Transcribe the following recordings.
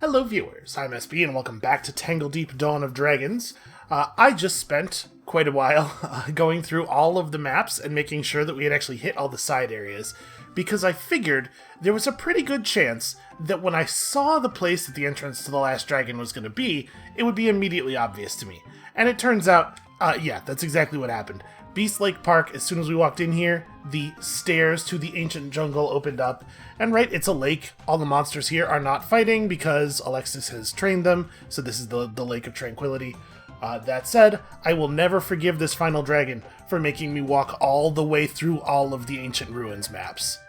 Hello viewers, I'm SB and welcome back to Tangledeep Dawn of Dragons. I just spent quite a while going through all of the maps and making sure that we had actually hit all the side areas, because I figured there was a pretty good chance that when I saw the place that the entrance to the last dragon was going to be, it would be immediately obvious to me. And it turns out, yeah, that's exactly what happened. Beast Lake Park, as soon as we walked in here, the stairs to the ancient jungle opened up, and right, it's a lake. All the monsters here are not fighting because Alexis has trained them, so this is the Lake of Tranquility. That said, I will never forgive this final dragon for making me walk all the way through all of the Ancient Ruins maps.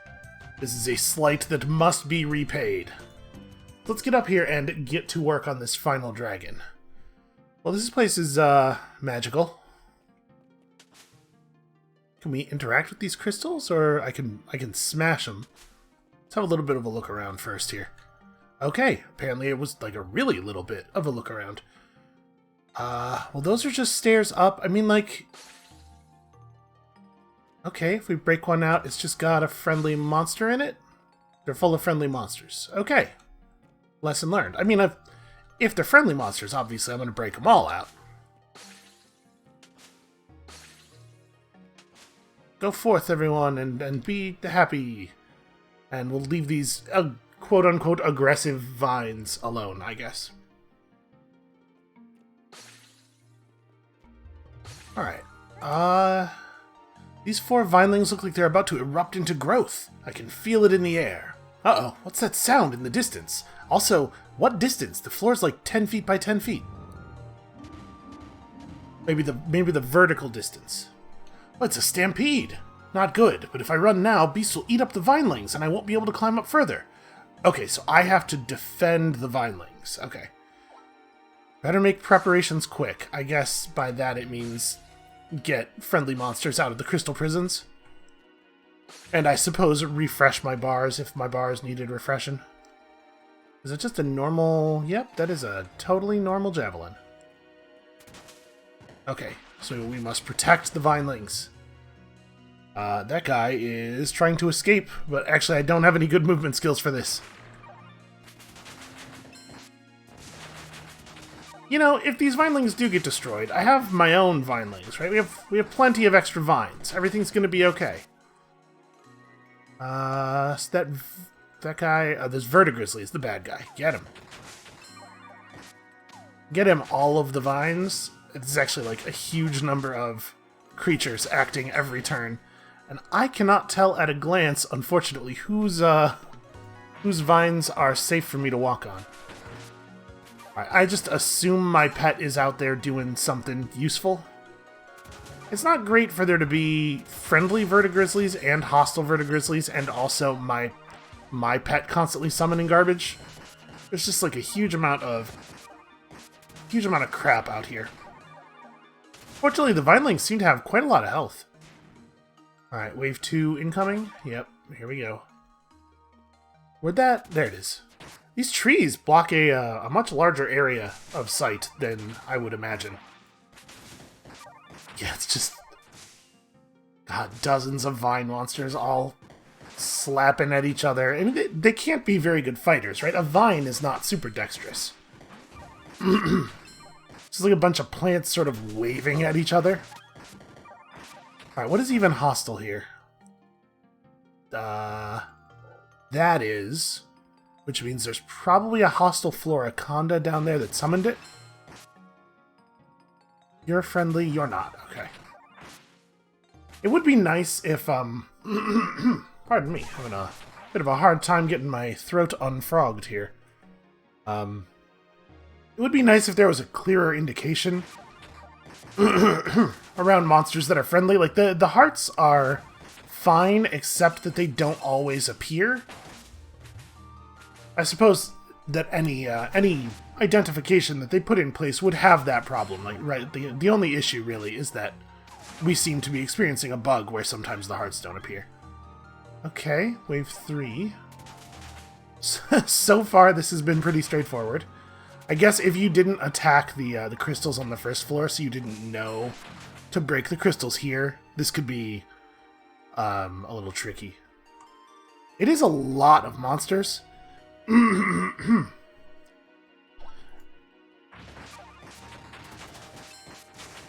This is a slight that must be repaid. Let's get up here and get to work on this final dragon. Well, this place is, magical. Can we interact with these crystals, or I can smash them? Let's have a little bit of a look around first here. Okay, apparently it was like a really little bit of a look around. Well, those are just stairs up. I mean, like... Okay, if we break one out, it's just got a friendly monster in it? They're full of friendly monsters. Okay. Lesson learned. I mean, if they're friendly monsters, obviously I'm going to break them all out. Go forth, everyone, and be happy. And we'll leave these quote-unquote aggressive vines alone, I guess. Alright. These four vinelings look like they're about to erupt into growth. I can feel it in the air. Uh-oh, what's that sound in the distance? Also, what distance? The floor's like 10 feet by 10 feet. Maybe the vertical distance. Oh, it's a stampede. Not good, but if I run now, beasts will eat up the vinelings, and I won't be able to climb up further. Okay, so I have to defend the vinelings. Okay. Better make preparations quick. I guess by that it means get friendly monsters out of the crystal prisons. And I suppose refresh my bars if my bars needed refreshing. Is it just a normal... Yep, that is a totally normal javelin. Okay, so we must protect the vinelings. That guy is trying to escape, but actually I don't have any good movement skills for this. You know, if these vinelings do get destroyed, I have my own vinelings, right? We have plenty of extra vines. Everything's gonna be okay. So that guy, this Vertigrizzly is the bad guy. Get him. Get him all of the vines. It's actually like a huge number of creatures acting every turn. And I cannot tell at a glance, unfortunately, whose vines are safe for me to walk on. I just assume my pet is out there doing something useful. It's not great for there to be friendly Vertigrizzlies and hostile Vertigrizzlies and also my pet constantly summoning garbage. There's just like a huge amount of crap out here. Fortunately, the vinelings seem to have quite a lot of health. Alright, wave 2 incoming. Yep, here we go. Where'd that... There it is. These trees block a much larger area of sight than I would imagine. Yeah, it's just... God, dozens of vine monsters all slapping at each other. And they can't be very good fighters, right? A vine is not super dexterous. It's like a bunch of plants sort of waving at each other. Alright, what is even hostile here? That is... Which means there's probably a hostile Floraconda down there that summoned it. You're friendly, you're not. Okay. It would be nice if, pardon me, having a bit of a hard time getting my throat unfrogged here. It would be nice if there was a clearer indication around monsters that are friendly. Like, the hearts are fine, except that they don't always appear. I suppose that any identification that they put in place would have that problem. Like, right, the only issue, really, is that we seem to be experiencing a bug where sometimes the hearts don't appear. Okay, wave 3. So far, this has been pretty straightforward. I guess if you didn't attack the crystals on the first floor, so you didn't know to break the crystals here, this could be a little tricky. It is a lot of monsters.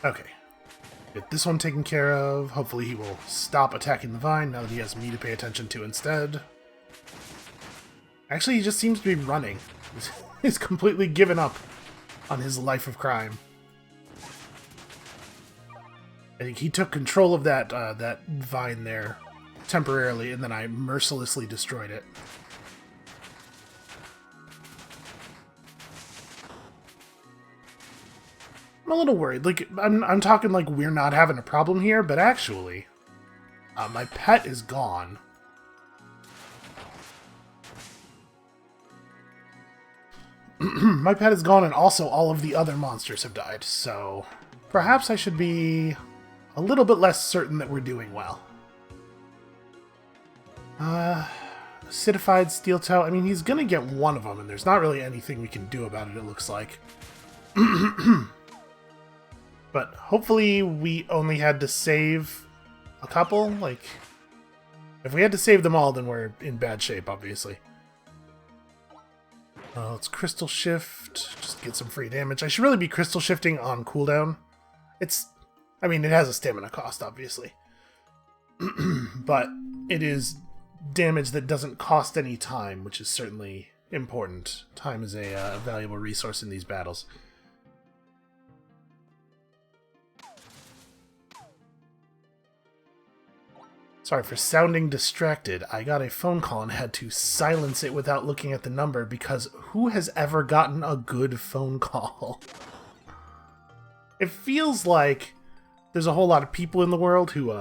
Okay. Get this one taken care of. Hopefully he will stop attacking the vine now that he has me to pay attention to instead. Actually, he just seems to be running. He's completely given up on his life of crime. I think he took control of that that vine there temporarily, and then I mercilessly destroyed it. I'm a little worried. Like, I'm talking like we're not having a problem here, but actually, my pet is gone. My pet is gone, and also all of the other monsters have died, so perhaps I should be a little bit less certain that we're doing well. Acidified steel toe. I mean, he's gonna get one of them, and there's not really anything we can do about it, it looks like. But hopefully we only had to save a couple. Like, if we had to save them all, then we're in bad shape, obviously. Let's crystal shift, just get some free damage. I should really be crystal shifting on cooldown. I mean, it has a stamina cost, obviously. But it is damage that doesn't cost any time, which is certainly important. Time is a valuable resource in these battles. Sorry for sounding distracted. I got a phone call and had to silence it without looking at the number because who has ever gotten a good phone call? It feels like there's a whole lot of people in the world who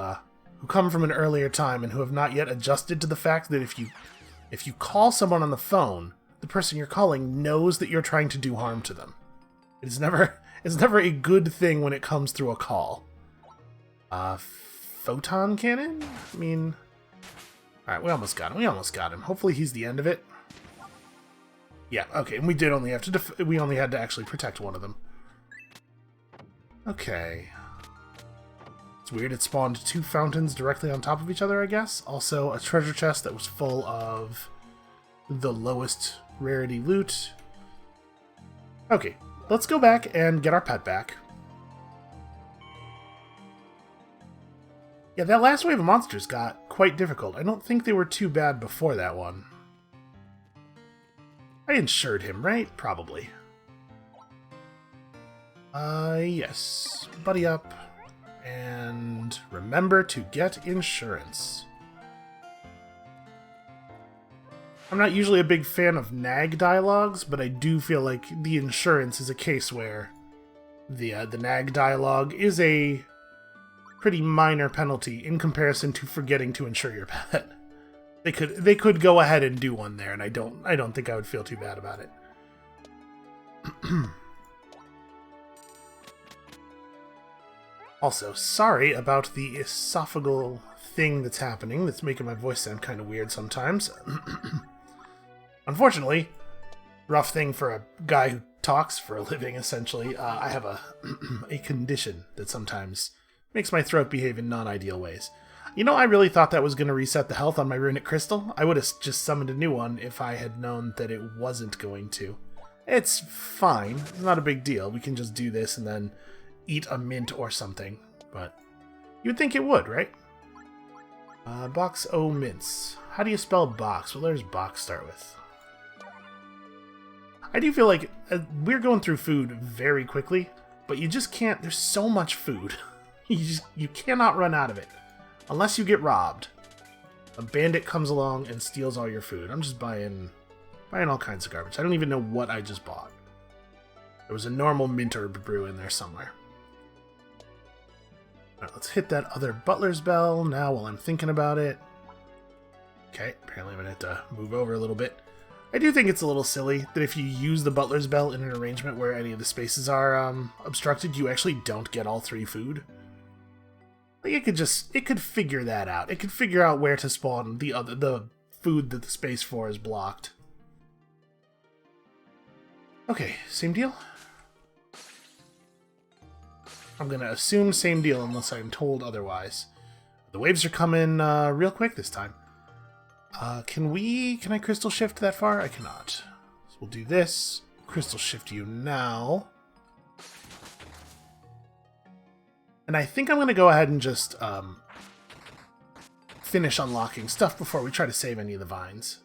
come from an earlier time and who have not yet adjusted to the fact that if you call someone on the phone, the person you're calling knows that you're trying to do harm to them. It's never a good thing when it comes through a call. Photon cannon? I mean... Alright, we almost got him. Hopefully he's the end of it. Yeah, okay, and we did only have to we only had to actually protect one of them. Okay. It's weird, it spawned two fountains directly on top of each other, I guess. Also, a treasure chest that was full of the lowest rarity loot. Okay, let's go back and get our pet back. Yeah, that last wave of monsters got quite difficult. I don't think they were too bad before that one. I insured him, right? Probably. Yes. Buddy up. And remember to get insurance. I'm not usually a big fan of nag dialogues, but I do feel like the insurance is a case where the nag dialogue is a pretty minor penalty in comparison to forgetting to insure your pet. They could go ahead and do one there, and I don't think I would feel too bad about it. Also, sorry about the esophageal thing that's happening that's making my voice sound kind of weird sometimes. Unfortunately, rough thing for a guy who talks for a living, essentially. I have a condition that sometimes makes my throat behave in non-ideal ways. You know, I really thought that was going to reset the health on my runic crystal. I would have just summoned a new one if I had known that it wasn't going to. It's fine. It's not a big deal. We can just do this and then eat a mint or something. But you'd think it would, right? Box O mints. How do you spell box? Well, there's box start with. I do feel like we're going through food very quickly, but you just can't. There's so much food. You cannot run out of it. Unless you get robbed. A bandit comes along and steals all your food. I'm just buying all kinds of garbage. I don't even know what I just bought. There was a normal mint herb brew in there somewhere. Alright, let's hit that other butler's bell now while I'm thinking about it. Okay, apparently I'm going to have to move over a little bit. I do think it's a little silly that if you use the butler's bell in an arrangement where any of the spaces are obstructed, you actually don't get all three food. Like, it could figure that out. It could figure out where to spawn the food that the space for is blocked. Okay, same deal? I'm gonna assume same deal unless I'm told otherwise. The waves are coming real quick this time. Can I crystal shift that far? I cannot. So we'll do this. Crystal shift you now. And I think I'm going to go ahead and just finish unlocking stuff before we try to save any of the vines.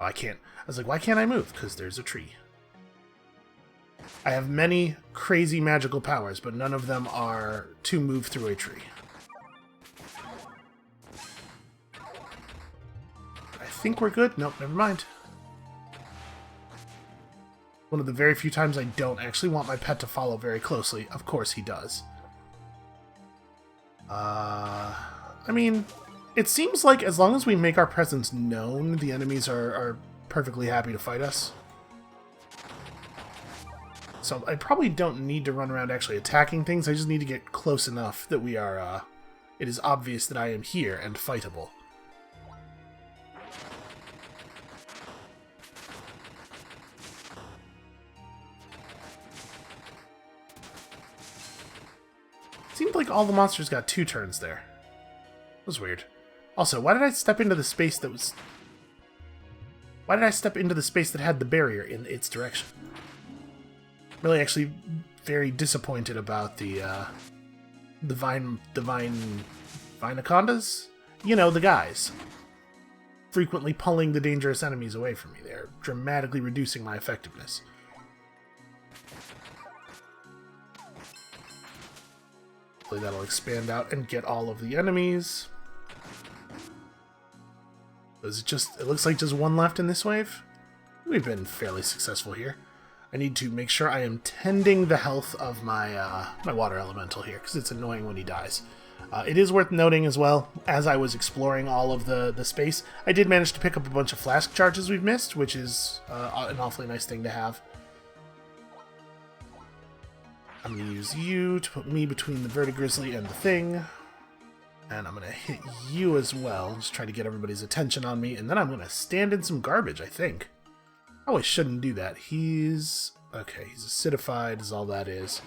Oh, I can't. I was like, why can't I move? Because there's a tree. I have many crazy magical powers, but none of them are to move through a tree. I think we're good. Nope, never mind. One of the very few times I don't actually want my pet to follow very closely. Of course he does. I mean, it seems like as long as we make our presence known, the enemies are perfectly happy to fight us. So I probably don't need to run around actually attacking things. I just need to get close enough that we are, it is obvious that I am here and fightable. Seemed like all the monsters got 2 turns there. That was weird. Also, why did I step into the space that was... Why did I step into the space that had the barrier in its direction? Really actually very disappointed about the Vinacondas? You know, the guys. Frequently pulling the dangerous enemies away from me. They're dramatically reducing my effectiveness. Hopefully that'll expand out and get all of the enemies. It looks like just one left in this wave. We've been fairly successful here. I need to make sure I am tending the health of my my water elemental here, because it's annoying when he dies. It is worth noting as well, as I was exploring all of the space, I did manage to pick up a bunch of flask charges we've missed, which is an awfully nice thing to have. I'm going to use you to put me between the Vertigrizzly and the thing. And I'm going to hit you as well, just try to get everybody's attention on me, and then I'm going to stand in some garbage, I think. Oh, I shouldn't do that. He's... okay, he's acidified is all that is.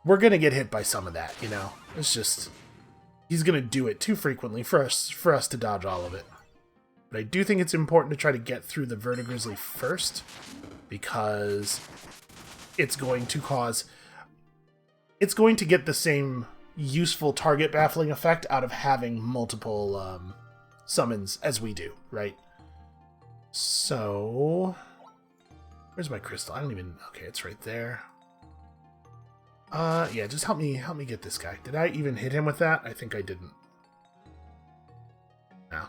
We're going to get hit by some of that, you know? It's just... he's going to do it too frequently for us to dodge all of it. But I do think it's important to try to get through the Vertigrizzly first, because it's going to cause... it's going to get the same useful target baffling effect out of having multiple summons as we do, right? So, where's my crystal? I don't even... okay, it's right there. Yeah, just help me get this guy. Did I even hit him with that? I think I didn't. No.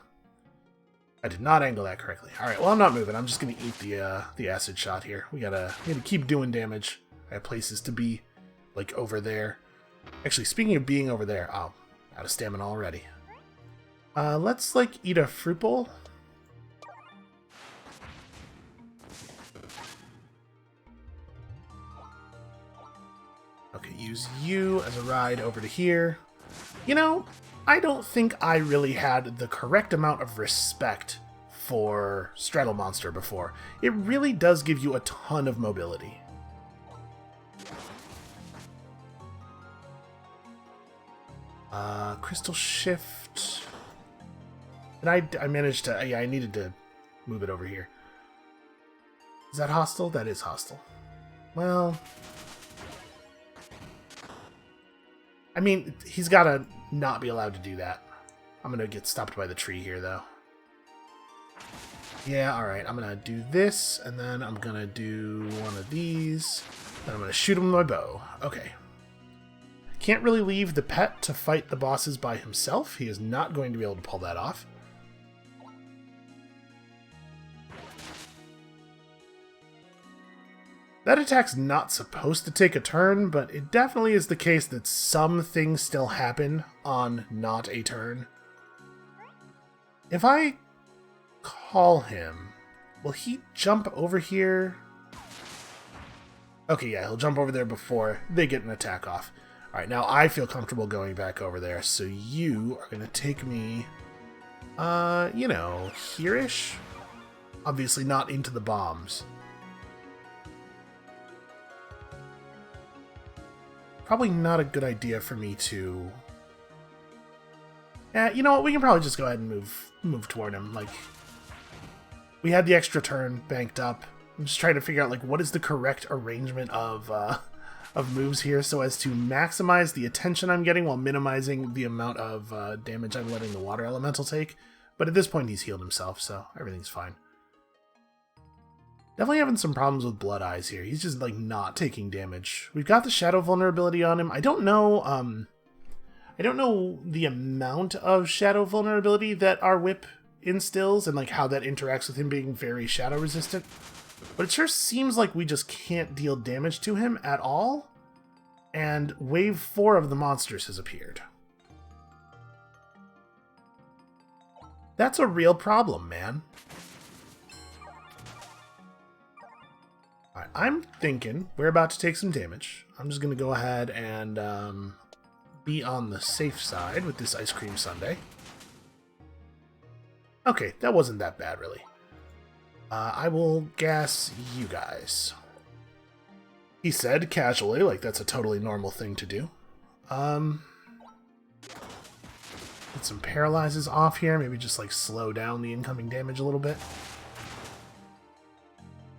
I did not angle that correctly. Alright, well, I'm not moving. I'm just gonna eat the acid shot here. We gotta keep doing damage. I have places to be, like, over there. Actually, speaking of being over there, oh, out of stamina already. Let's, like, eat a fruit bowl. Okay, use you as a ride over to here. You know, I don't think I really had the correct amount of respect for Straddle Monster before. It really does give you a ton of mobility. Crystal Shift. And I managed to... yeah, I needed to move it over here. Is that hostile? That is hostile. Well... I mean, he's gotta not be allowed to do that. I'm gonna get stopped by the tree here, though. Yeah, alright. I'm gonna do this, and then I'm gonna do one of these. Then I'm gonna shoot him with my bow. Okay. Can't really leave the pet to fight the bosses by himself. He is not going to be able to pull that off. That attack's not supposed to take a turn, but it definitely is the case that some things still happen on not a turn. If I call him, will he jump over here? Okay, yeah, he'll jump over there before they get an attack off. Alright, now I feel comfortable going back over there, so you are going to take me, you know, here-ish? Obviously not into the bombs. Probably not a good idea for me to... yeah, you know what, we can probably just go ahead and move toward him. Like, we had the extra turn banked up. I'm just trying to figure out, like, what is the correct arrangement of of moves here so as to maximize the attention I'm getting while minimizing the amount of damage I'm letting the water elemental take. But at this point, he's healed himself, so everything's fine. Definitely having some problems with Blood Eyes here. He's just, like, not taking damage. We've got the Shadow vulnerability on him. I don't know the amount of Shadow vulnerability that our whip instills and, like, how that interacts with him being very Shadow resistant. But it sure seems like we just can't deal damage to him at all. And wave 4 of the monsters has appeared. That's a real problem, man. Alright, I'm thinking we're about to take some damage. I'm just going to go ahead and be on the safe side with this ice cream sundae. Okay, that wasn't that bad, really. I will gas you guys. He said casually, like that's a totally normal thing to do. Get some paralyzes off here, maybe just like slow down the incoming damage a little bit.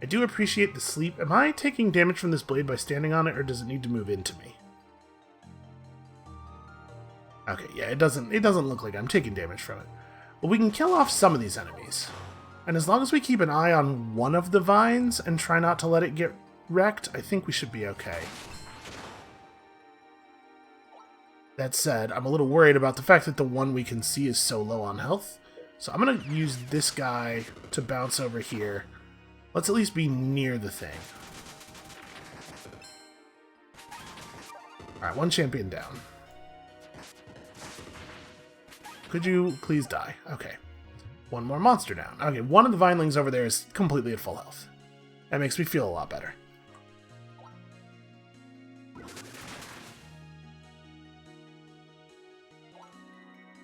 I do appreciate the sleep. Am I taking damage from this blade by standing on it, or does it need to move into me? Okay, yeah, it doesn't look like I'm taking damage from it. But we can kill off some of these enemies. And as long as we keep an eye on one of the vines and try not to let it get wrecked, I think we should be okay. That said, I'm a little worried about the fact that the one we can see is so low on health. So I'm going to use this guy to bounce over here. Let's at least be near the thing. Alright, one champion down. Could you please die? Okay. One more monster down. Okay, one of the vinelings over there is completely at full health. That makes me feel a lot better.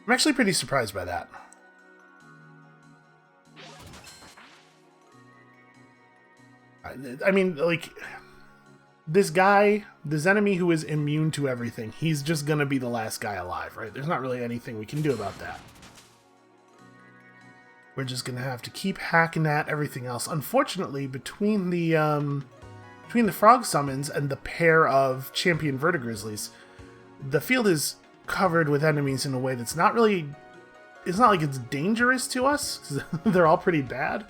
I'm actually pretty surprised by that. I mean, like, this guy, this enemy who is immune to everything, he's just gonna be the last guy alive, right? There's not really anything we can do about that. We're just gonna have to keep hacking at everything else. Unfortunately, between the frog summons and the pair of champion vertigrizzlies, the field is covered with enemies in a way that's not really... It's not like it's dangerous to us, 'cause they're all pretty bad,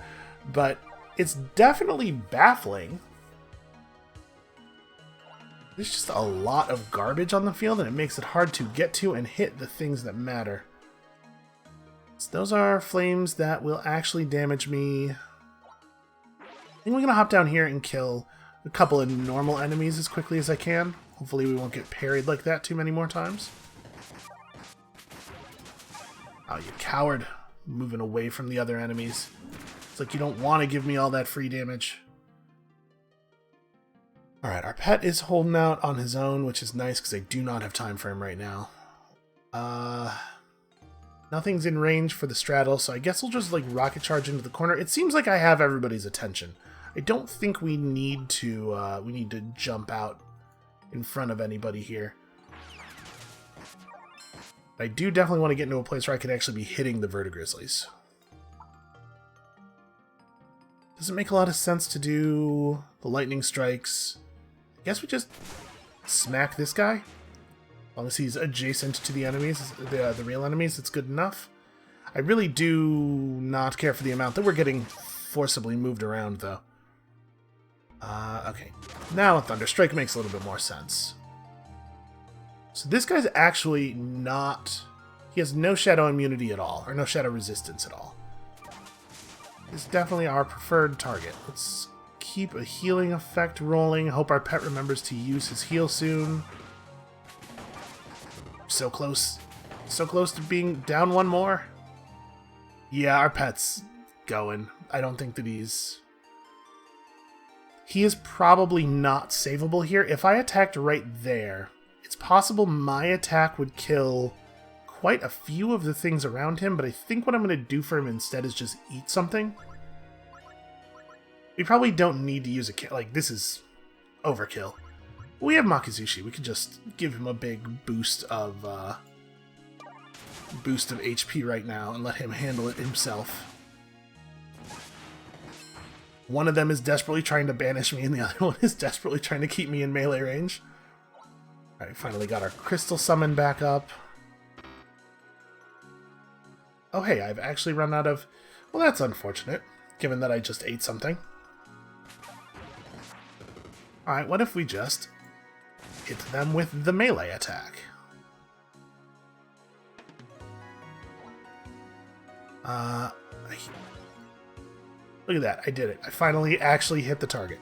but it's definitely baffling. There's just a lot of garbage on the field, and it makes it hard to get to and hit the things that matter. So those are flames that will actually damage me. I think we're going to hop down here and kill a couple of normal enemies as quickly as I can. Hopefully we won't get parried like that too many more times. Oh, you coward. Moving away from the other enemies. It's like you don't want to give me all that free damage. Alright, our pet is holding out on his own, which is nice because I do not have time for him right now. Nothing's in range for the straddle, so I guess we'll just like rocket charge into the corner. It seems like I have everybody's attention. I don't think we need to jump out in front of anybody here. I do definitely want to get into a place where I can actually be hitting the vertigrizzlies. Does it make a lot of sense to do the lightning strikes? I guess we just smack this guy. As long as he's adjacent to the enemies, the real enemies, it's good enough. I really do not care for the amount that we're getting forcibly moved around, though. Okay. Now Thunderstrike makes a little bit more sense. So this guy's actually not... He has no shadow immunity at all, or no shadow resistance at all. He's definitely our preferred target. Let's keep a healing effect rolling. Hope our pet remembers to use his heal soon. So close. So close to being down one more. Yeah, our pet's going. I don't think that he's... He is probably not savable here. If I attacked right there, it's possible my attack would kill quite a few of the things around him, but I think what I'm going to do for him instead is just eat something. We probably don't need to use a kill. Like, this is overkill. We have Makizushi. We could just give him a big boost of HP right now and let him handle it himself. One of them is desperately trying to banish me, and the other one is desperately trying to keep me in melee range. Alright, finally got our crystal summon back up. Oh hey, I've actually run out of... Well, that's unfortunate, given that I just ate something. Alright, what if we just hit them with the melee attack? Look at that, I did it. I finally actually hit the target.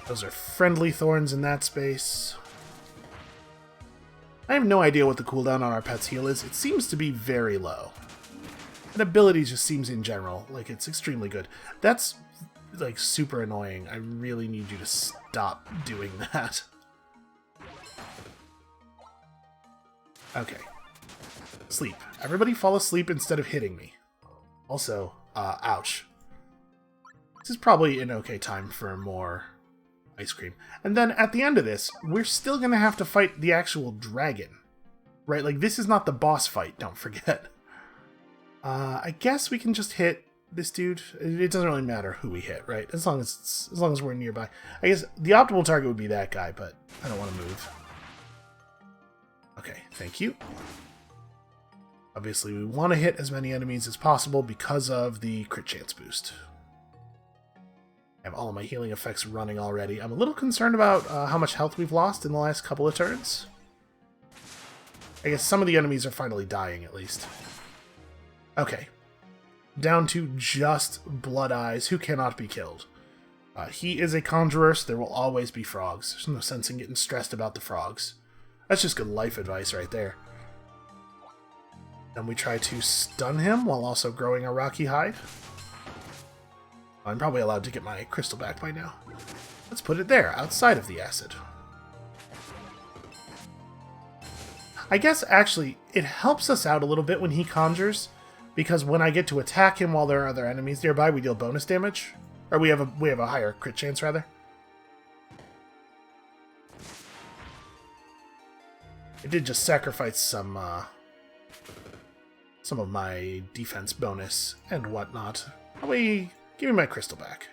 Those are friendly thorns in that space. I have no idea what the cooldown on our pet's heal is. It seems to be very low. And ability just seems in general like it's extremely good. That's like super annoying. I really need you to stop doing that. Okay. Sleep. Everybody fall asleep instead of hitting me. Also, ouch. This is probably an okay time for more ice cream. And then at the end of this, we're still going to have to fight the actual dragon. Right? Like, this is not the boss fight, don't forget. I guess we can just hit this dude. It doesn't really matter who we hit, right? As long as we're nearby. I guess the optimal target would be that guy, but I don't want to move. Okay, thank you. Obviously, we want to hit as many enemies as possible because of the crit chance boost. I have all of my healing effects running already. I'm a little concerned about how much health we've lost in the last couple of turns. I guess some of the enemies are finally dying, at least. Okay. Down to just Blood Eyes, who cannot be killed. He is a conjurer, so there will always be frogs. There's no sense in getting stressed about the frogs. That's just good life advice right there. Then we try to stun him while also growing a rocky hide. I'm probably allowed to get my crystal back by now. Let's put it there, outside of the acid. I guess, actually, it helps us out a little bit when he conjures, because when I get to attack him while there are other enemies nearby, we deal bonus damage. Or we have a higher crit chance, rather. I did just sacrifice some of my defense bonus and whatnot. Probably give me my crystal back.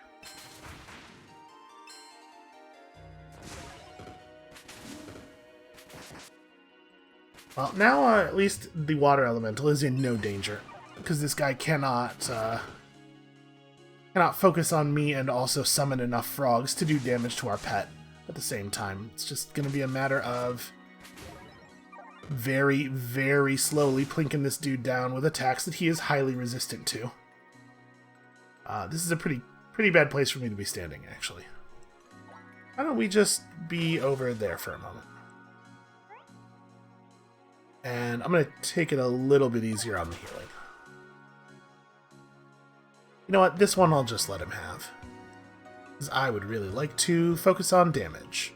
Well, now at least the water elemental is in no danger, because this guy cannot focus on me and also summon enough frogs to do damage to our pet at the same time. It's just going to be a matter of very, very slowly plinking this dude down with attacks that he is highly resistant to. This is a pretty bad place for me to be standing, actually. Why don't we just be over there for a moment? And I'm going to take it a little bit easier on the healing. You know what? This one I'll just let him have, because I would really like to focus on damage.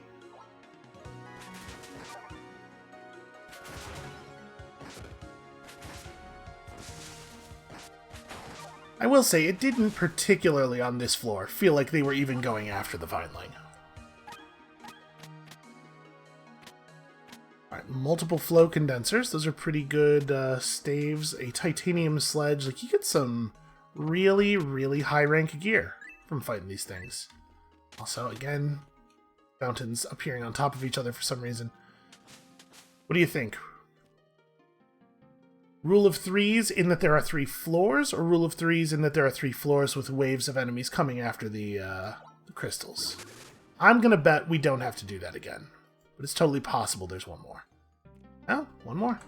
I will say, it didn't particularly on this floor feel like they were even going after the Vineling. Alright, multiple flow condensers. Those are pretty good staves. A titanium sledge. Like, you get some really, really high rank gear from fighting these things. Also, again, fountains appearing on top of each other for some reason. What do you think? Rule of threes in that there are 3 floors, or rule of threes in that there are 3 floors with waves of enemies coming after the crystals? I'm going to bet we don't have to do that again. But it's totally possible there's one more. Oh, one more.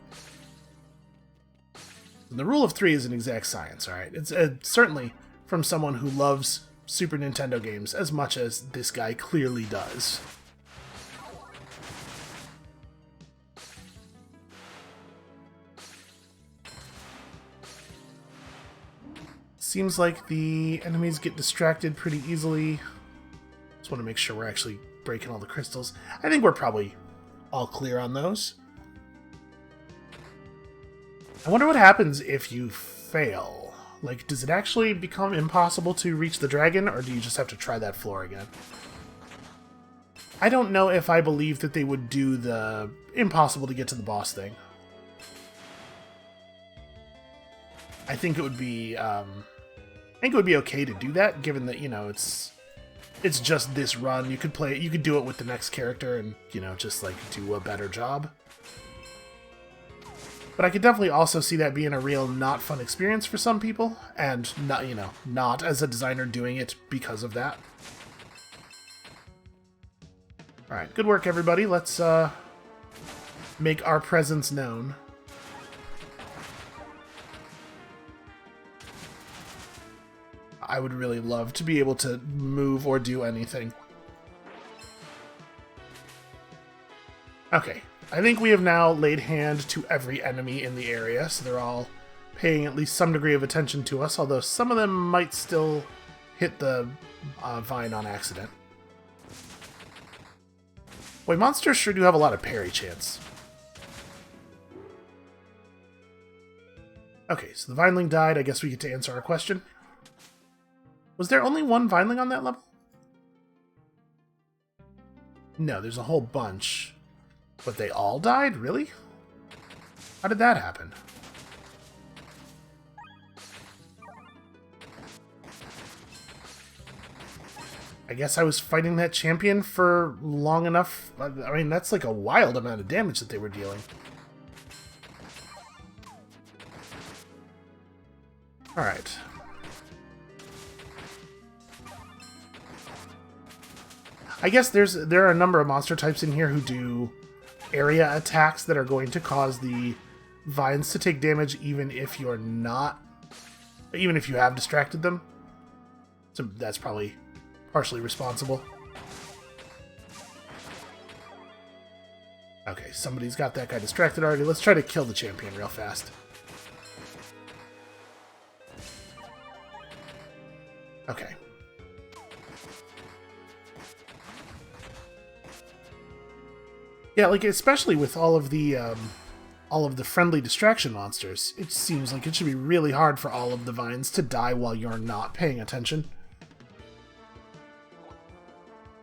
And the rule of 3 is an exact science, alright? It's certainly from someone who loves Super Nintendo games as much as this guy clearly does. Seems like the enemies get distracted pretty easily. Just want to make sure we're actually breaking all the crystals. I think we're probably all clear on those. I wonder what happens if you fail. Like, does it actually become impossible to reach the dragon, or do you just have to try that floor again? I don't know if I believe that they would do the impossible to get to the boss thing. I think it would be think it would be okay to do that, given that, you know, it's just this run. You could play it, you could do it with the next character and, you know, just, like, do a better job. But I could definitely also see that being a real not fun experience for some people, and not, you know, not as a designer doing it because of that. Alright, good work, everybody. Let's, make our presence known. I would really love to be able to move or do anything. Okay, I think we have now laid hand to every enemy in the area, so they're all paying at least some degree of attention to us, although some of them might still hit the vine on accident. Boy, monsters sure do have a lot of parry chance. Okay, so the vineling died. I guess we get to answer our question. Was there only one vineling on that level? No, there's a whole bunch. But they all died? Really? How did that happen? I guess I was fighting that champion for long enough. I mean, that's like a wild amount of damage that they were dealing. Alright. I guess there are a number of monster types in here who do area attacks that are going to cause the vines to take damage even if you're not... even if you have distracted them. So that's probably partially responsible. Okay, somebody's got that guy distracted already. Let's try to kill the champion real fast. Okay. Yeah, like, especially with all of the friendly distraction monsters, it seems like it should be really hard for all of the vines to die while you're not paying attention.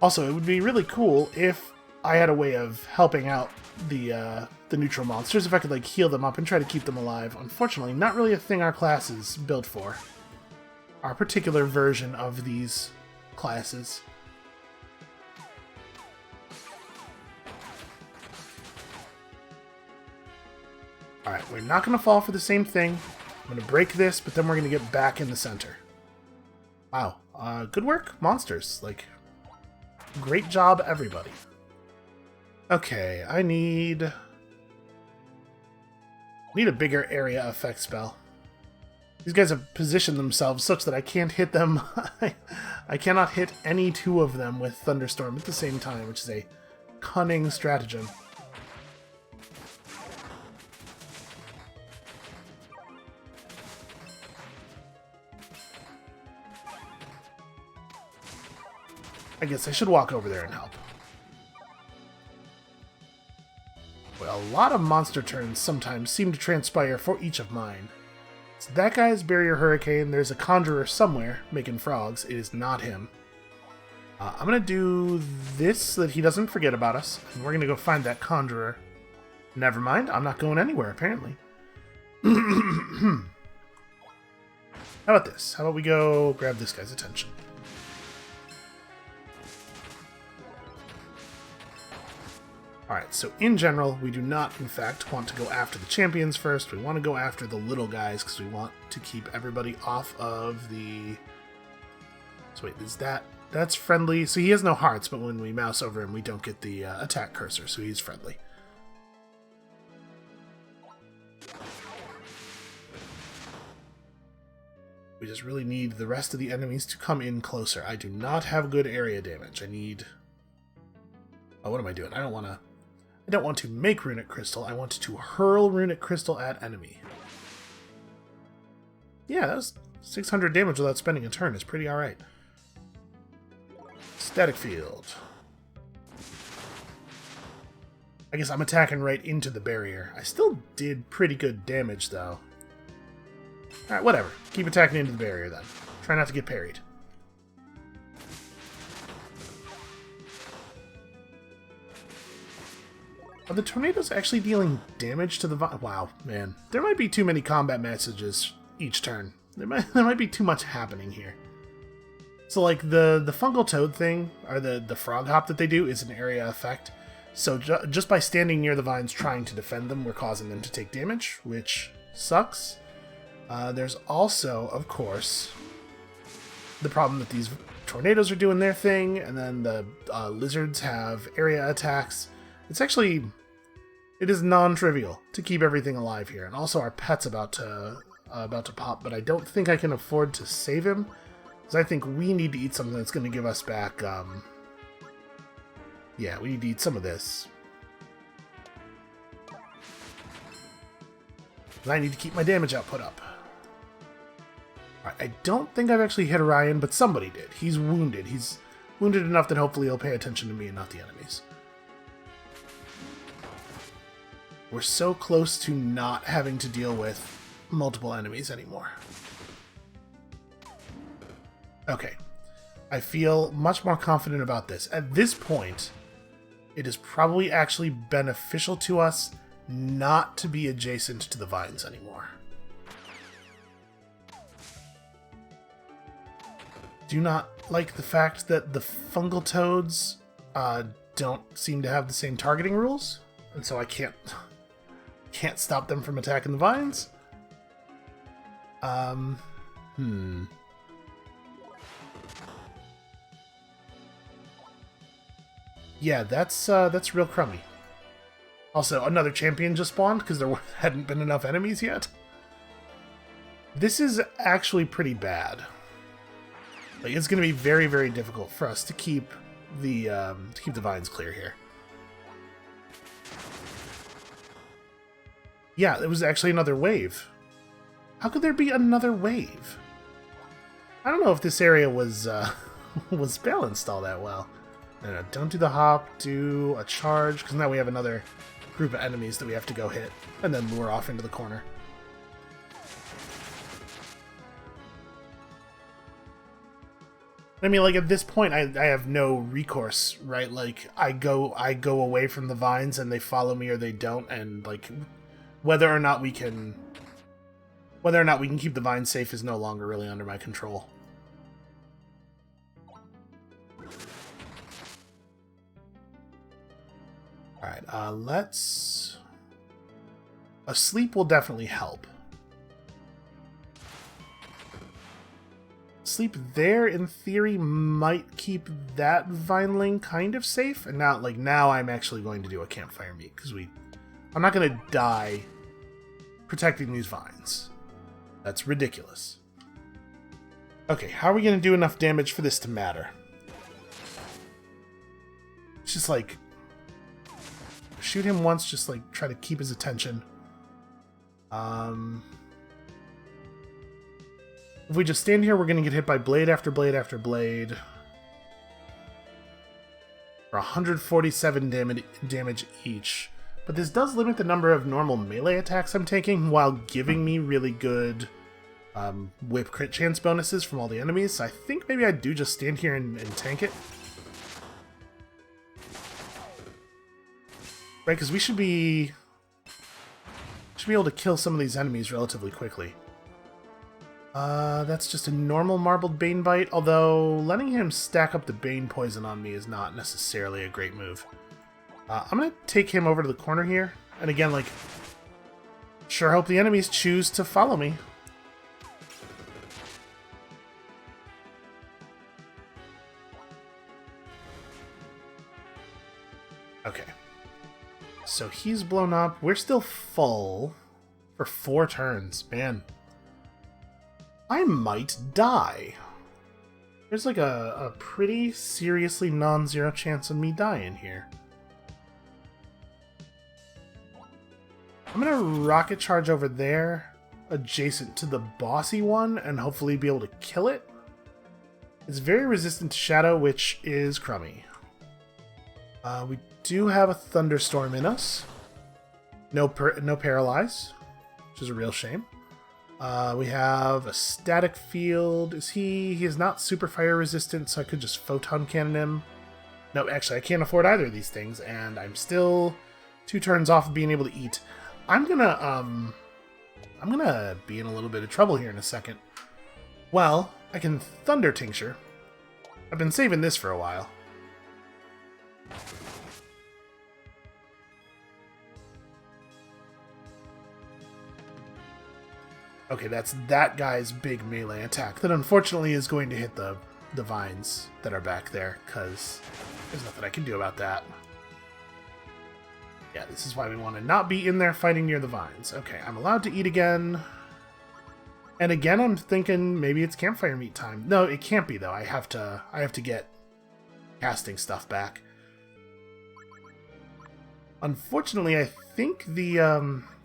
Also, it would be really cool if I had a way of helping out the neutral monsters, if I could, like, heal them up and try to keep them alive. Unfortunately, not really a thing our class is built for. Our particular version of these classes. Alright, we're not going to fall for the same thing. I'm going to break this, but then we're going to get back in the center. Wow. Good work, monsters. Like, great job, everybody. Okay, I need a bigger area effect spell. These guys have positioned themselves such that I can't hit them. I cannot hit any two of them with Thunderstorm at the same time, which is a cunning stratagem. I guess I should walk over there and help. Well, a lot of monster turns sometimes seem to transpire for each of mine. So that guy's Barrier Hurricane. There's a Conjurer somewhere making frogs. It is not him. I'm going to do this so that he doesn't forget about us. And we're going to go find that Conjurer. Never mind. I'm not going anywhere, apparently. How about this? How about we go grab this guy's attention? Alright, so in general, we do not, in fact, want to go after the champions first. We want to go after the little guys, because we want to keep everybody off of the... So wait, is that... That's friendly. So he has no hearts, but when we mouse over him, we don't get the attack cursor, so he's friendly. We just really need the rest of the enemies to come in closer. I do not have good area damage. I need... Oh, what am I doing? I don't want to make Runic Crystal. I want to hurl Runic Crystal at enemy. Yeah, that was 600 damage without spending a turn. It's pretty alright. Static Field. I guess I'm attacking right into the barrier. I still did pretty good damage, though. Alright, whatever. Keep attacking into the barrier, then. Try not to get parried. Are the tornadoes actually dealing damage to the... Wow, man. There might be too many combat messages each turn. There might be too much happening here. So like the fungal toad thing, or the frog hop that they do, is an area effect. So just by standing near the vines trying to defend them, we're causing them to take damage, which sucks. There's also, of course, the problem that these tornadoes are doing their thing, and then the lizards have area attacks. It is non-trivial to keep everything alive here, and also our pet's about to pop, but I don't think I can afford to save him, because I think we need to eat something that's going to give us back, yeah, we need to eat some of this. I need to keep my damage output up. Alright, I don't think I've actually hit Orion, but somebody did. He's wounded. He's wounded enough that hopefully he'll pay attention to me and not the enemies. We're so close to not having to deal with multiple enemies anymore. Okay. I feel much more confident about this. At this point, it is probably actually beneficial to us not to be adjacent to the vines anymore. Do not like the fact that the fungal toads don't seem to have the same targeting rules, and so I can't stop them from attacking the vines. Yeah, that's real crummy. Also, another champion just spawned because there hadn't been enough enemies yet. This is actually pretty bad. Like, it's going to be very, very difficult for us to keep the vines clear here. Yeah, it was actually another wave. How could there be another wave? I don't know if this area was was balanced all that well. No, don't do the hop, do a charge, because now we have another group of enemies that we have to go hit, and then lure off into the corner. I mean, like, at this point, I have no recourse, right? Like, I go away from the vines, and they follow me or they don't, and, like, whether or not we can keep the vines safe is no longer really under my control. Alright, let's... A sleep will definitely help. Sleep there, in theory, might keep that vineling kind of safe. And now I'm actually going to do a campfire meet, because I'm not going to die protecting these vines. That's ridiculous. Okay, how are we going to do enough damage for this to matter? It's just like... Shoot him once, just like try to keep his attention. If we just stand here, we're going to get hit by blade after blade after blade. For 147 damage each. But this does limit the number of normal melee attacks I'm taking, while giving me really good whip crit chance bonuses from all the enemies. So I think maybe I do just stand here and tank it. Right, because we should be able to kill some of these enemies relatively quickly. That's just a normal marbled Bane bite, although letting him stack up the Bane poison on me is not necessarily a great move. I'm going to take him over to the corner here, and again, like, sure hope the enemies choose to follow me. Okay. So he's blown up. We're still full for 4 turns. Man. I might die. There's like a pretty seriously non-zero chance of me dying here. I'm gonna rocket charge over there, adjacent to the bossy one, and hopefully be able to kill it. It's very resistant to shadow, which is crummy. We do have a thunderstorm in us. No paralyze, which is a real shame. We have a static field. He is not super fire resistant, so I could just photon cannon him. No, actually, I can't afford either of these things, and I'm still 2 turns off of being able to eat. I'm gonna I'm gonna be in a little bit of trouble here in a second. Well, I can Thunder Tincture. I've been saving this for a while. Okay, that's that guy's big melee attack that unfortunately is going to hit the vines that are back there, because there's nothing I can do about that. Yeah, this is why we want to not be in there fighting near the vines. Okay, I'm allowed to eat again. And again, I'm thinking maybe it's campfire meat time. No, it can't be though. I have to get casting stuff back. Unfortunately, I think the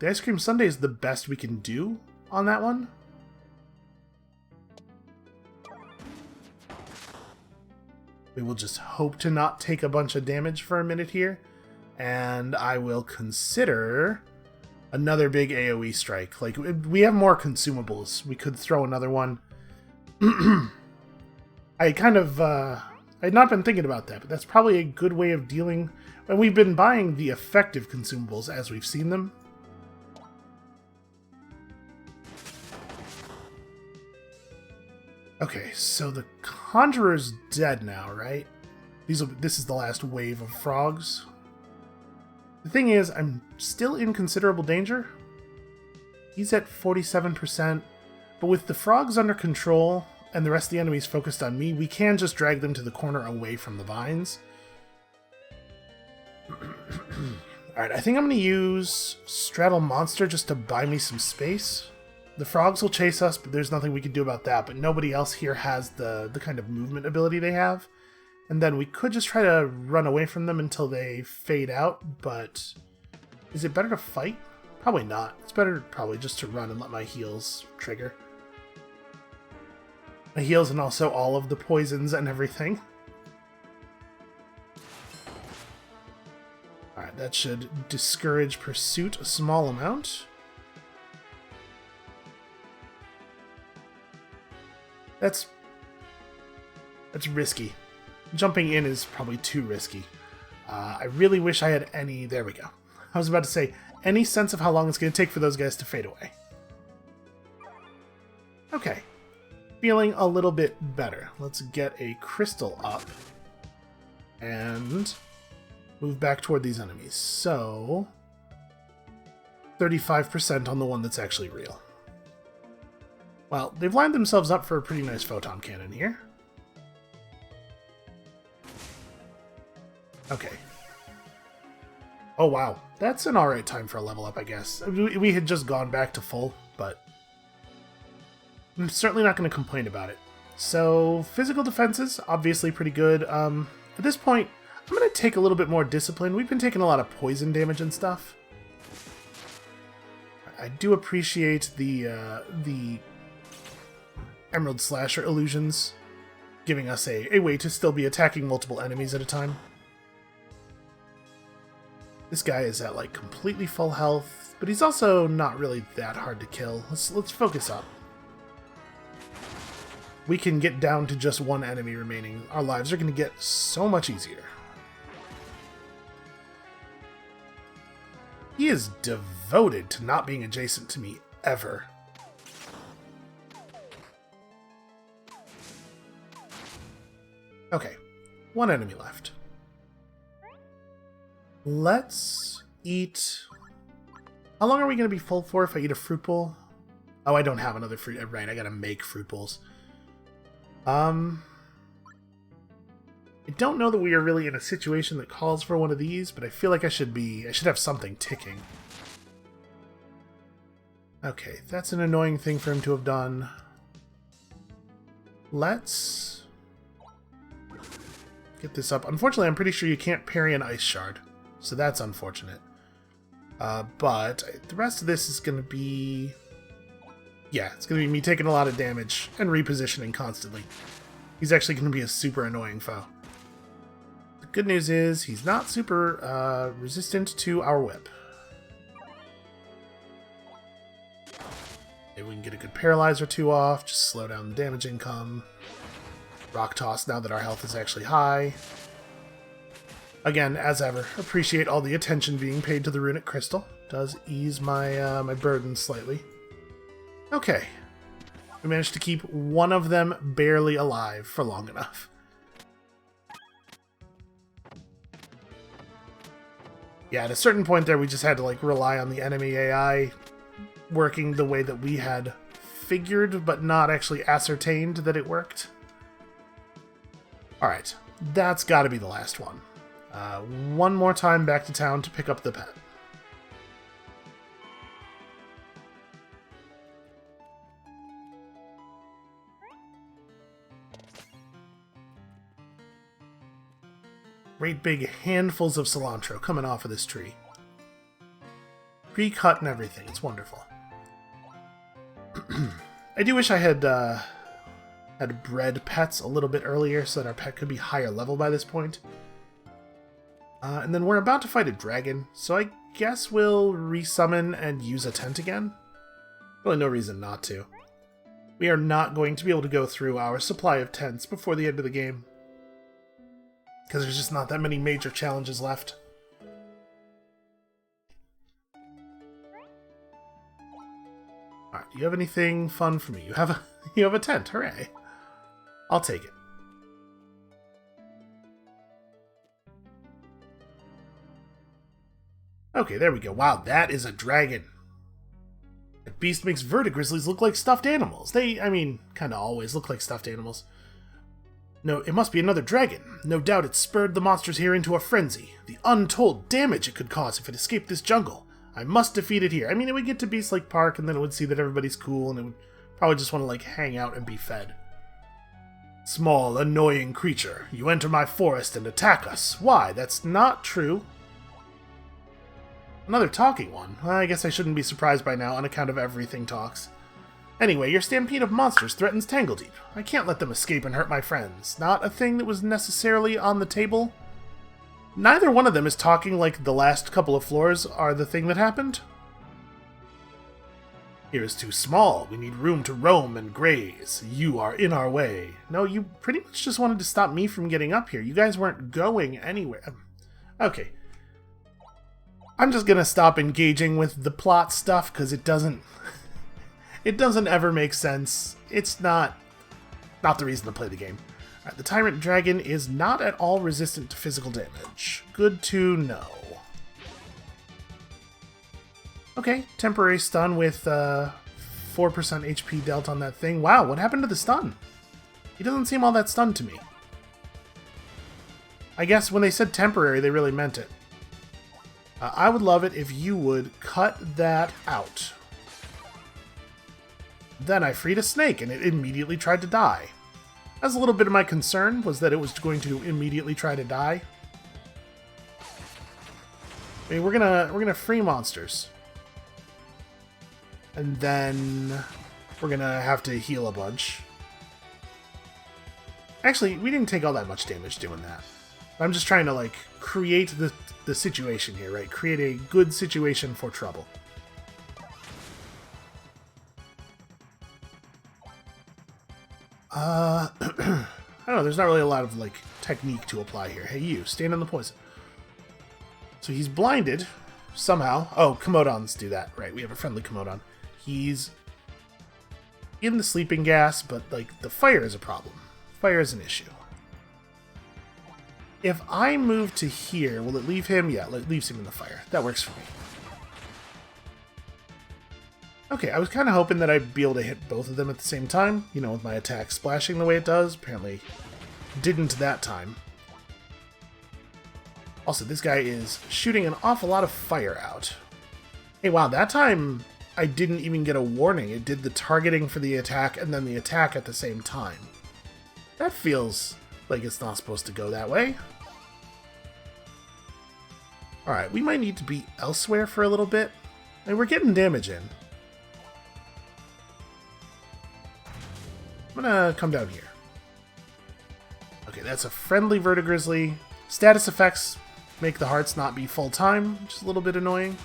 ice cream sundae is the best we can do on that one. We will just hope to not take a bunch of damage for a minute here, and I will consider another big AoE strike. Like, we have more consumables. We could throw another one. I kind of, I had not been thinking about that, but that's probably a good way of dealing. And we've been buying the effective consumables as we've seen them. Okay, so the Conjurer's dead now, right? This is the last wave of frogs. The thing is, I'm still in considerable danger. He's at 47%, but with the frogs under control and the rest of the enemies focused on me, we can just drag them to the corner away from the vines. Alright, I think I'm going to use Straddle Monster just to buy me some space. The frogs will chase us, but there's nothing we can do about that, but nobody else here has the kind of movement ability they have. And then we could just try to run away from them until they fade out, but is it better to fight? Probably not. It's better probably just to run and let my heals trigger. My heals and also all of the poisons and everything. Alright, that should discourage pursuit a small amount. That's risky. Jumping in is probably too risky. I really wish I had any... There we go. I was about to say, any sense of how long it's going to take for those guys to fade away. Okay. Feeling a little bit better. Let's get a crystal up. And move back toward these enemies. So 35% on the one that's actually real. Well, they've lined themselves up for a pretty nice photon cannon here. Okay. Oh wow, that's an alright time for a level up, I guess. We had just gone back to full, but I'm certainly not going to complain about it. So, physical defenses, obviously pretty good. At this point, I'm going to take a little bit more discipline. We've been taking a lot of poison damage and stuff. I do appreciate the Emerald Slasher illusions giving us a way to still be attacking multiple enemies at a time. This guy is at like completely full health, but he's also not really that hard to kill. Let's focus up. We can get down to just one enemy remaining. Our lives are going to get so much easier. He is devoted to not being adjacent to me ever. Okay, one enemy left. Let's eat... How long are we going to be full for if I eat a fruit bowl? Oh, I don't have another fruit. Right, I gotta make fruit bowls. I don't know that we are really in a situation that calls for one of these, but I feel like I should have something ticking. Okay, that's an annoying thing for him to have done. Let's get this up. Unfortunately, I'm pretty sure you can't parry an ice shard, so that's unfortunate. But the rest of this is going to be... Yeah, it's going to be me taking a lot of damage and repositioning constantly. He's actually going to be a super annoying foe. The good news is he's not super resistant to our whip. Maybe we can get a good paralyze or two off, just slow down the damage income. Rock toss now that our health is actually high. Again, as ever, appreciate all the attention being paid to the runic crystal. Does ease my my burden slightly. Okay. We managed to keep one of them barely alive for long enough. Yeah, at a certain point there, we just had to, like, rely on the enemy AI working the way that we had figured, but not actually ascertained that it worked. Alright, that's gotta be the last one. One more time back to town to pick up the pet. Great big handfuls of cilantro coming off of this tree. Pre-cut and everything. It's wonderful. I do wish I had bred pets a little bit earlier so that our pet could be higher level by this point. And then we're about to fight a dragon, so I guess we'll resummon and use a tent again. Really no reason not to. We are not going to be able to go through our supply of tents before the end of the game, because there's just not that many major challenges left. Alright, do you have anything fun for me? You have a tent, hooray. I'll take it. Okay, there we go. Wow, that is a dragon. That beast makes verdigrizzlies look like stuffed animals. They, I mean, kinda always look like stuffed animals. No, it must be another dragon. No doubt it spurred the monsters here into a frenzy. The untold damage it could cause if it escaped this jungle. I must defeat it here. I mean, it would get to Beast Lake Park, and then it would see that everybody's cool, and it would probably just want to, like, hang out and be fed. Small, annoying creature. You enter my forest and attack us. Why? That's not true. Another talking one. Well, I guess I shouldn't be surprised by now on account of everything talks. Anyway, your stampede of monsters threatens Tangledeep. I can't let them escape and hurt my friends. Not a thing that was necessarily on the table. Neither one of them is talking like the last couple of floors are the thing that happened. Here is too small. We need room to roam and graze. You are in our way. No, you pretty much just wanted to stop me from getting up here. You guys weren't going anywhere. Okay. I'm just gonna stop engaging with the plot stuff because it doesn't ever make sense. It's not the reason to play the game. Alright, the Tyrant Dragon is not at all resistant to physical damage. Good to know. Okay, temporary stun with 4% HP dealt on that thing. Wow, what happened to the stun? He doesn't seem all that stunned to me. I guess when they said temporary, they really meant it. I would love it if you would cut that out. Then I freed a snake, and it immediately tried to die. That's a little bit of my concern, was that it was going to immediately try to die. I mean, we're gonna free monsters. And then we're gonna have to heal a bunch. Actually, we didn't take all that much damage doing that. I'm just trying to, like, create the situation here, right? Create a good situation for trouble. I don't know, there's not really a lot of, like, technique to apply here. Hey, you, stand in the poison. So he's blinded, somehow. Oh, Komodons do that. Right, we have a friendly Komodon. He's in the sleeping gas, but, like, the fire is a problem. Fire is an issue. If I move to here, will it leave him? Yeah, it leaves him in the fire. That works for me. Okay, I was kind of hoping that I'd be able to hit both of them at the same time, you know, with my attack splashing the way it does. Apparently didn't that time. Also, this guy is shooting an awful lot of fire out. Hey, wow, that time I didn't even get a warning. It did the targeting for the attack and then the attack at the same time. That feels like it's not supposed to go that way. Alright, we might need to be elsewhere for a little bit. I mean, we're getting damage in. I'm gonna come down here. Okay, that's a friendly verdigrizzly. Status effects make the hearts not be full time, which is a little bit annoying.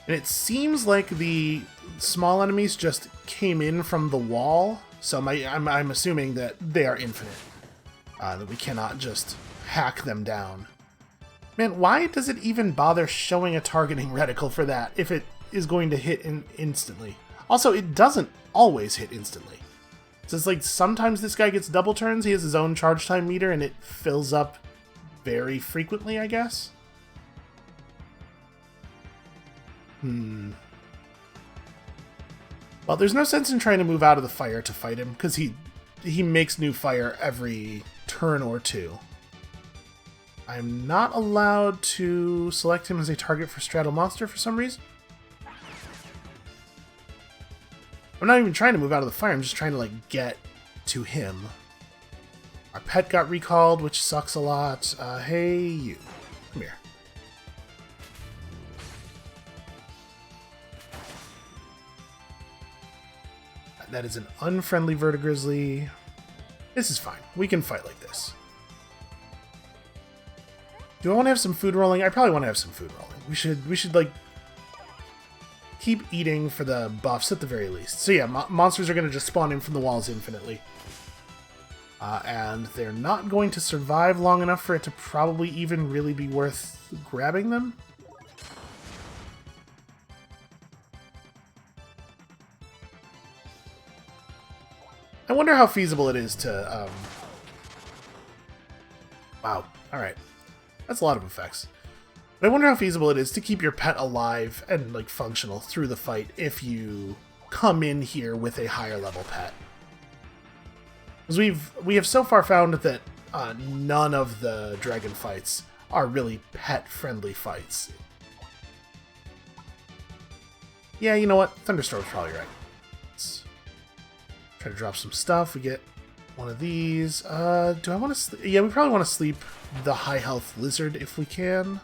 And it seems like the small enemies just came in from the wall, so I'm assuming that they are infinite. That we cannot just hack them down. Man, why does it even bother showing a targeting reticle for that if it is going to hit instantly? Also, it doesn't always hit instantly. So it's like sometimes this guy gets double turns, he has his own charge time meter, and it fills up very frequently, I guess. Well, there's no sense in trying to move out of the fire to fight him, because he makes new fire every turn or two. I'm not allowed to select him as a target for Straddle Monster for some reason. I'm not even trying to move out of the fire, I'm just trying to, like, get to him. Our pet got recalled, which sucks a lot. Hey, you. Come here. That is an unfriendly Vertigrizzly. This is fine. We can fight like this. Do I want to have some food rolling? I probably want to have some food rolling. We should like keep eating for the buffs at the very least. So yeah, monsters are going to just spawn in from the walls infinitely. And they're not going to survive long enough for it to probably even really be worth grabbing them. I wonder how feasible it is to... Wow, alright. That's a lot of effects. But I wonder how feasible it is to keep your pet alive and, like, functional through the fight if you come in here with a higher level pet. Because we have so far found that none of the dragon fights are really pet-friendly fights. Yeah, you know what? Thunderstorm's probably right. Let's try to drop some stuff. We get one of these. Do I want to... Yeah, we probably want to sleep the high-health lizard if we can.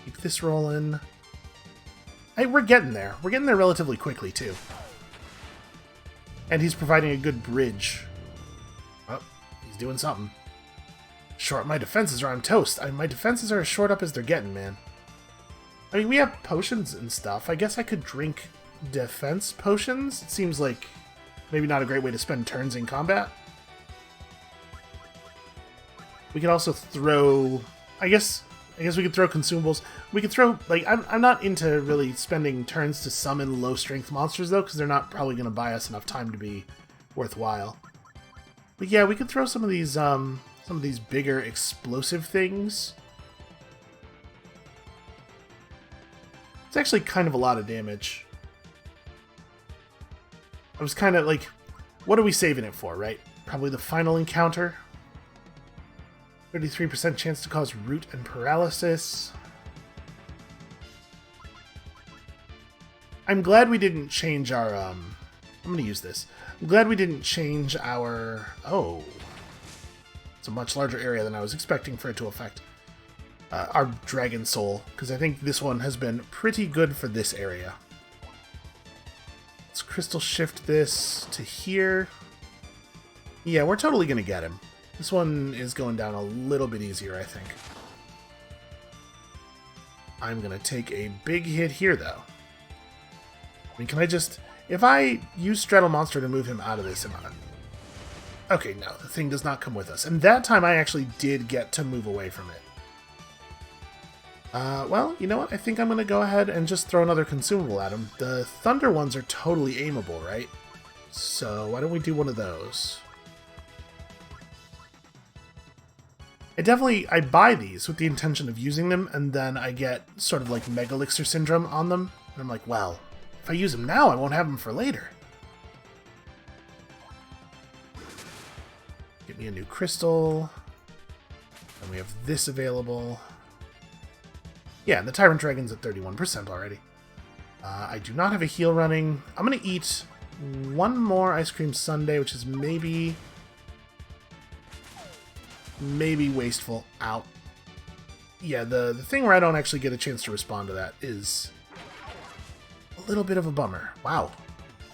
Keep this rolling. Hey, we're getting there. We're getting there relatively quickly, too. And he's providing a good bridge. Oh, he's doing something. Short my defenses or I'm toast. My defenses are as short up as they're getting, man. I mean, we have potions and stuff. I guess I could drink defense potions. It seems like maybe not a great way to spend turns in combat. We could also throw... I guess we could throw consumables. We could throw... Like, I'm not into really spending turns to summon low-strength monsters, though, because they're not probably going to buy us enough time to be worthwhile. But yeah, we could throw some of these bigger explosive things. It's actually kind of a lot of damage. I was kind of like, what are we saving it for, right? Probably the final encounter. 33% chance to cause root and paralysis. I'm glad we didn't change our, I'm going to use this. I'm glad we didn't change our, oh. It's a much larger area than I was expecting for it to affect our Dragon Soul, because I think this one has been pretty good for this area. Let's crystal shift this to here. Yeah, we're totally going to get him. This one is going down a little bit easier, I think. I'm going to take a big hit here, though. I mean, can I just... If I use Straddle Monster to move him out of this, am I... Okay, no, the thing does not come with us. And that time I actually did get to move away from it. Well, you know what? I think I'm going to go ahead and just throw another consumable at him. The Thunder ones are totally aimable, right? So why don't we do one of those? I buy these with the intention of using them, and then I get sort of like Megalixir syndrome on them. And I'm like, well, if I use them now, I won't have them for later. Get me a new crystal. And we have this available. Yeah, the Tyrant Dragon's at 31% already. I do not have a heal running. I'm going to eat one more Ice Cream Sundae, which is maybe wasteful. Out. Yeah, the thing where I don't actually get a chance to respond to that is a little bit of a bummer. Wow.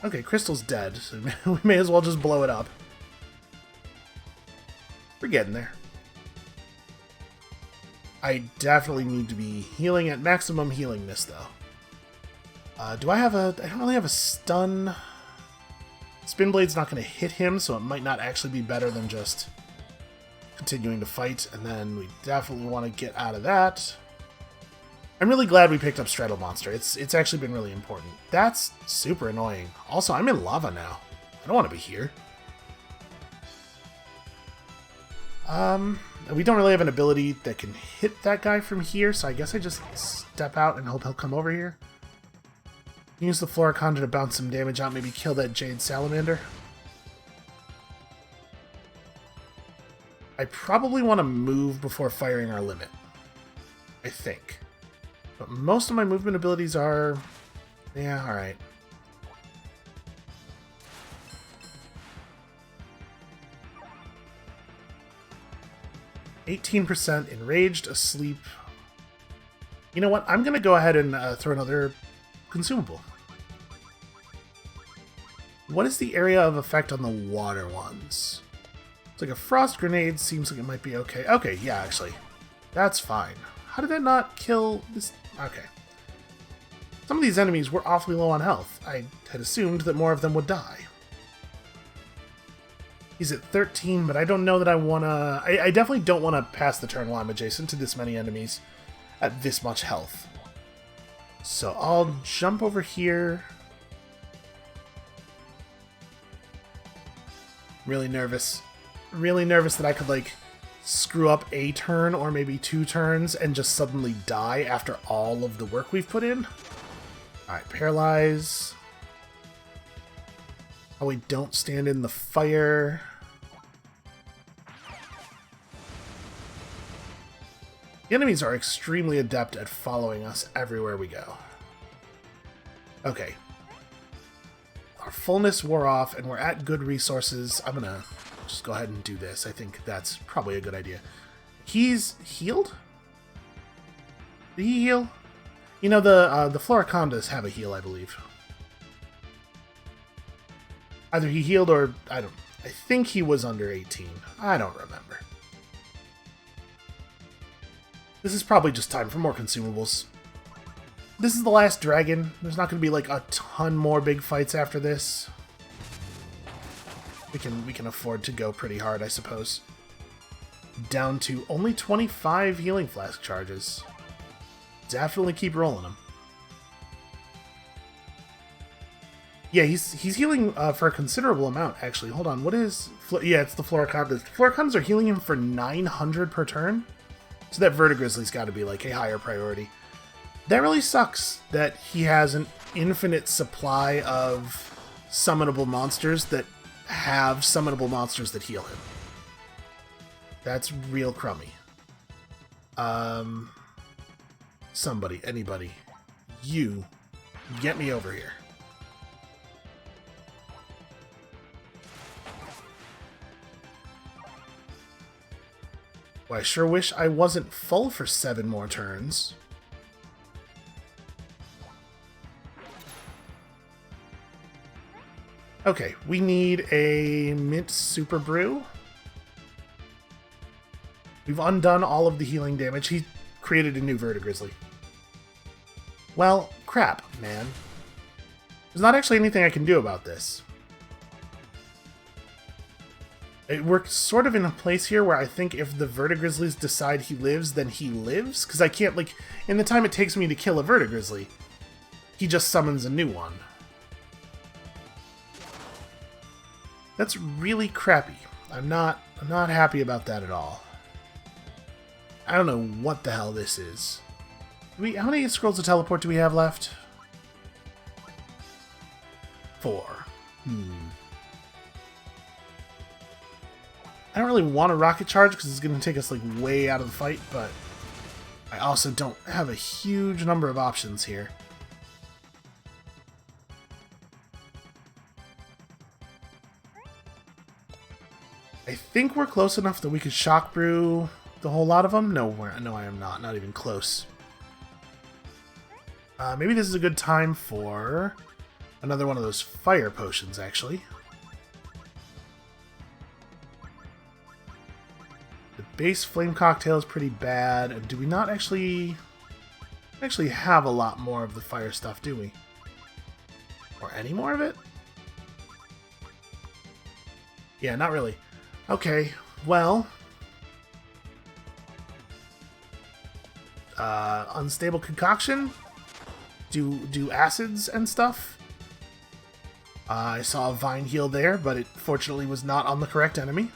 Okay, Crystal's dead, so we may as well just blow it up. We're getting there. I definitely need to be healing at maximum healingness, though. Do I have a... I don't really have a stun. Spin Blade's not going to hit him, so it might not actually be better than just continuing to fight. And then we definitely want to get out of that. I'm really glad we picked up Straddle Monster. It's actually been really important. That's super annoying. Also, I'm in lava now. I don't want to be here. We don't really have an ability that can hit that guy from here, so I guess I just step out and hope he'll come over here. Use the Floriconda to bounce some damage out, maybe kill that Jade Salamander. I probably want to move before firing our limit. I think. But most of my movement abilities are... yeah, alright. %, enraged, asleep. You know what? I'm going to go ahead and throw another consumable. What is the area of effect on the water ones? It's like a frost grenade seems like it might be okay. Okay, yeah, actually. That's fine. How did that not kill this? Okay. Some of these enemies were awfully low on health. I had assumed that more of them would die. He's at 13, but I don't know that I want to... I definitely don't want to pass the turn while I'm adjacent to this many enemies at this much health. So I'll jump over here. Really nervous. Really nervous that I could, like, screw up a turn or maybe 2 turns and just suddenly die after all of the work we've put in. Alright, paralyze. Oh, we don't stand in the fire. The enemies are extremely adept at following us everywhere we go. Okay. Our fullness wore off, and we're at good resources. I'm gonna just go ahead and do this. I think that's probably a good idea. He's healed? Did he heal? You know, the Floricondas have a heal, I believe. Either he healed or... I think he was under 18. I don't remember. This is probably just time for more consumables. This is the last dragon. There's not going to be like a ton more big fights after this. We can afford to go pretty hard, I suppose. Down to only 25 healing flask charges. Definitely keep rolling them. Yeah, he's healing for a considerable amount, actually. Hold on, what is... yeah, it's the Floricondas. The Floricondas are healing him for 900 per turn? So that Vertigrizzly's got to be, like, a higher priority. That really sucks that he has an infinite supply of summonable monsters that have summonable monsters that heal him. That's real crummy. Somebody, anybody. You, get me over here. Well, I sure wish I wasn't full for 7 more turns. Okay, we need a mint super brew. We've undone all of the healing damage. He created a new Vertigrizzly. Well, crap, man. There's not actually anything I can do about this. We're sort of in a place here where I think if the Vertigrizzlies decide he lives, then he lives. Because I can't, like, in the time it takes me to kill a Vertigrizzly, he just summons a new one. That's really crappy. I'm not happy about that at all. I don't know what the hell this is. How many scrolls of teleport do we have left? 4. I don't really want a rocket charge because it's going to take us like way out of the fight, but I also don't have a huge number of options here. I think we're close enough that we could shock brew the whole lot of them. No, I am not. Not even close. Maybe this is a good time for another one of those fire potions, actually. The base flame cocktail is pretty bad. And do we not actually have a lot more of the fire stuff, do we? Or any more of it? Yeah, not really. Okay, well... unstable concoction. Do acids and stuff. I saw a vine heal there, but it fortunately was not on the correct enemy.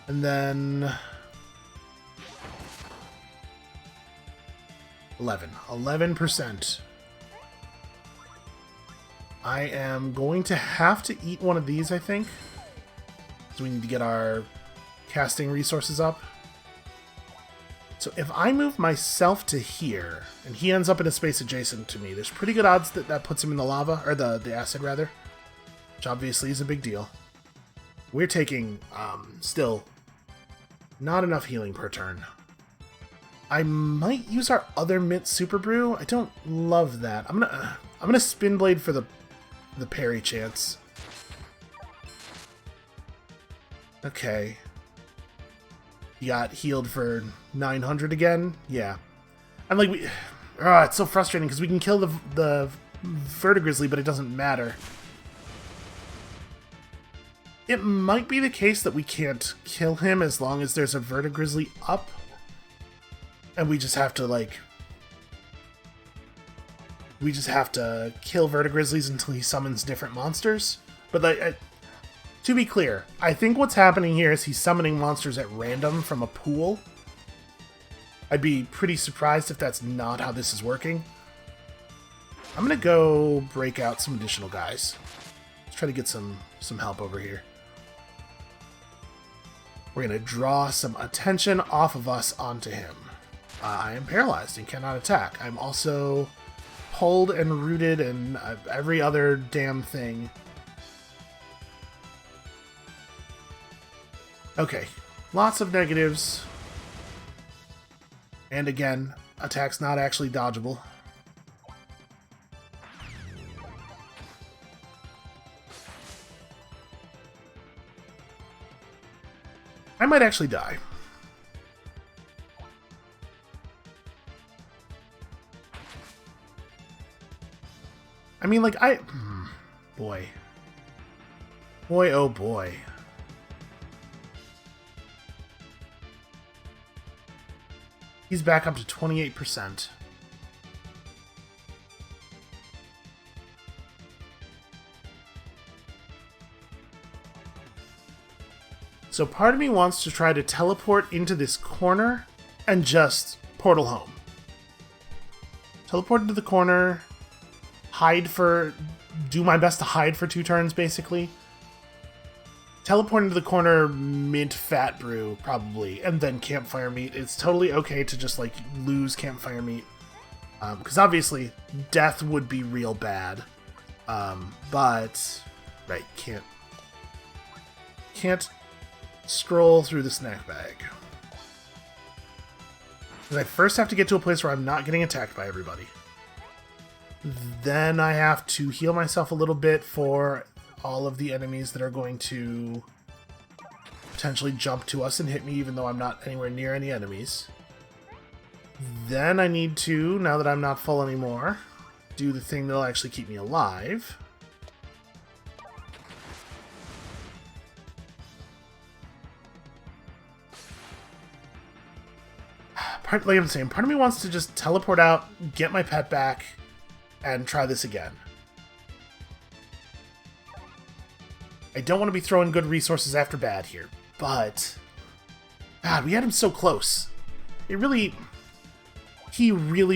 And then 11%. I am going to have to eat one of these, I think. So we need to get our casting resources up. So if I move myself to here, and he ends up in a space adjacent to me, there's pretty good odds that that puts him in the lava, or the acid rather, which obviously is a big deal. We're taking, still, not enough healing per turn. I might use our other mint super brew. I don't love that. I'm gonna spin blade for the parry chance. Okay. You got healed for 900 again? Yeah. I'm like, it's so frustrating because we can kill the vertigrizzly, but it doesn't matter. It might be the case that we can't kill him as long as there's a vertigrizzly up. And we just have to, like... We just have to kill vertigrizzlies until he summons different monsters. But, like... To be clear, I think what's happening here is he's summoning monsters at random from a pool. I'd be pretty surprised if that's not how this is working. I'm gonna go break out some additional guys. Let's try to get some help over here. We're gonna draw some attention off of us onto him. I am paralyzed and cannot attack. I'm also pulled and rooted and every other damn thing. Okay, lots of negatives. And again, attack's not actually dodgeable. I might actually die. I mean, like, boy. Boy, oh boy. He's back up to 28%. So part of me wants to try to teleport into this corner and just portal home. Teleport into the corner, do my best to hide for 2 turns, basically. Teleport into the corner, mint fat brew, probably, and then campfire meat. It's totally okay to just, like, lose campfire meat. Because obviously, death would be real bad. But, right, can't scroll through the snack bag. Because I first have to get to a place where I'm not getting attacked by everybody. Then I have to heal myself a little bit for all of the enemies that are going to potentially jump to us and hit me, even though I'm not anywhere near any enemies. Then I need to, now that I'm not full anymore, do the thing that'll actually keep me alive. Like I'm saying, part of me wants to just teleport out, get my pet back, and try this again. I don't want to be throwing good resources after bad here, but... God, we had him so close. He really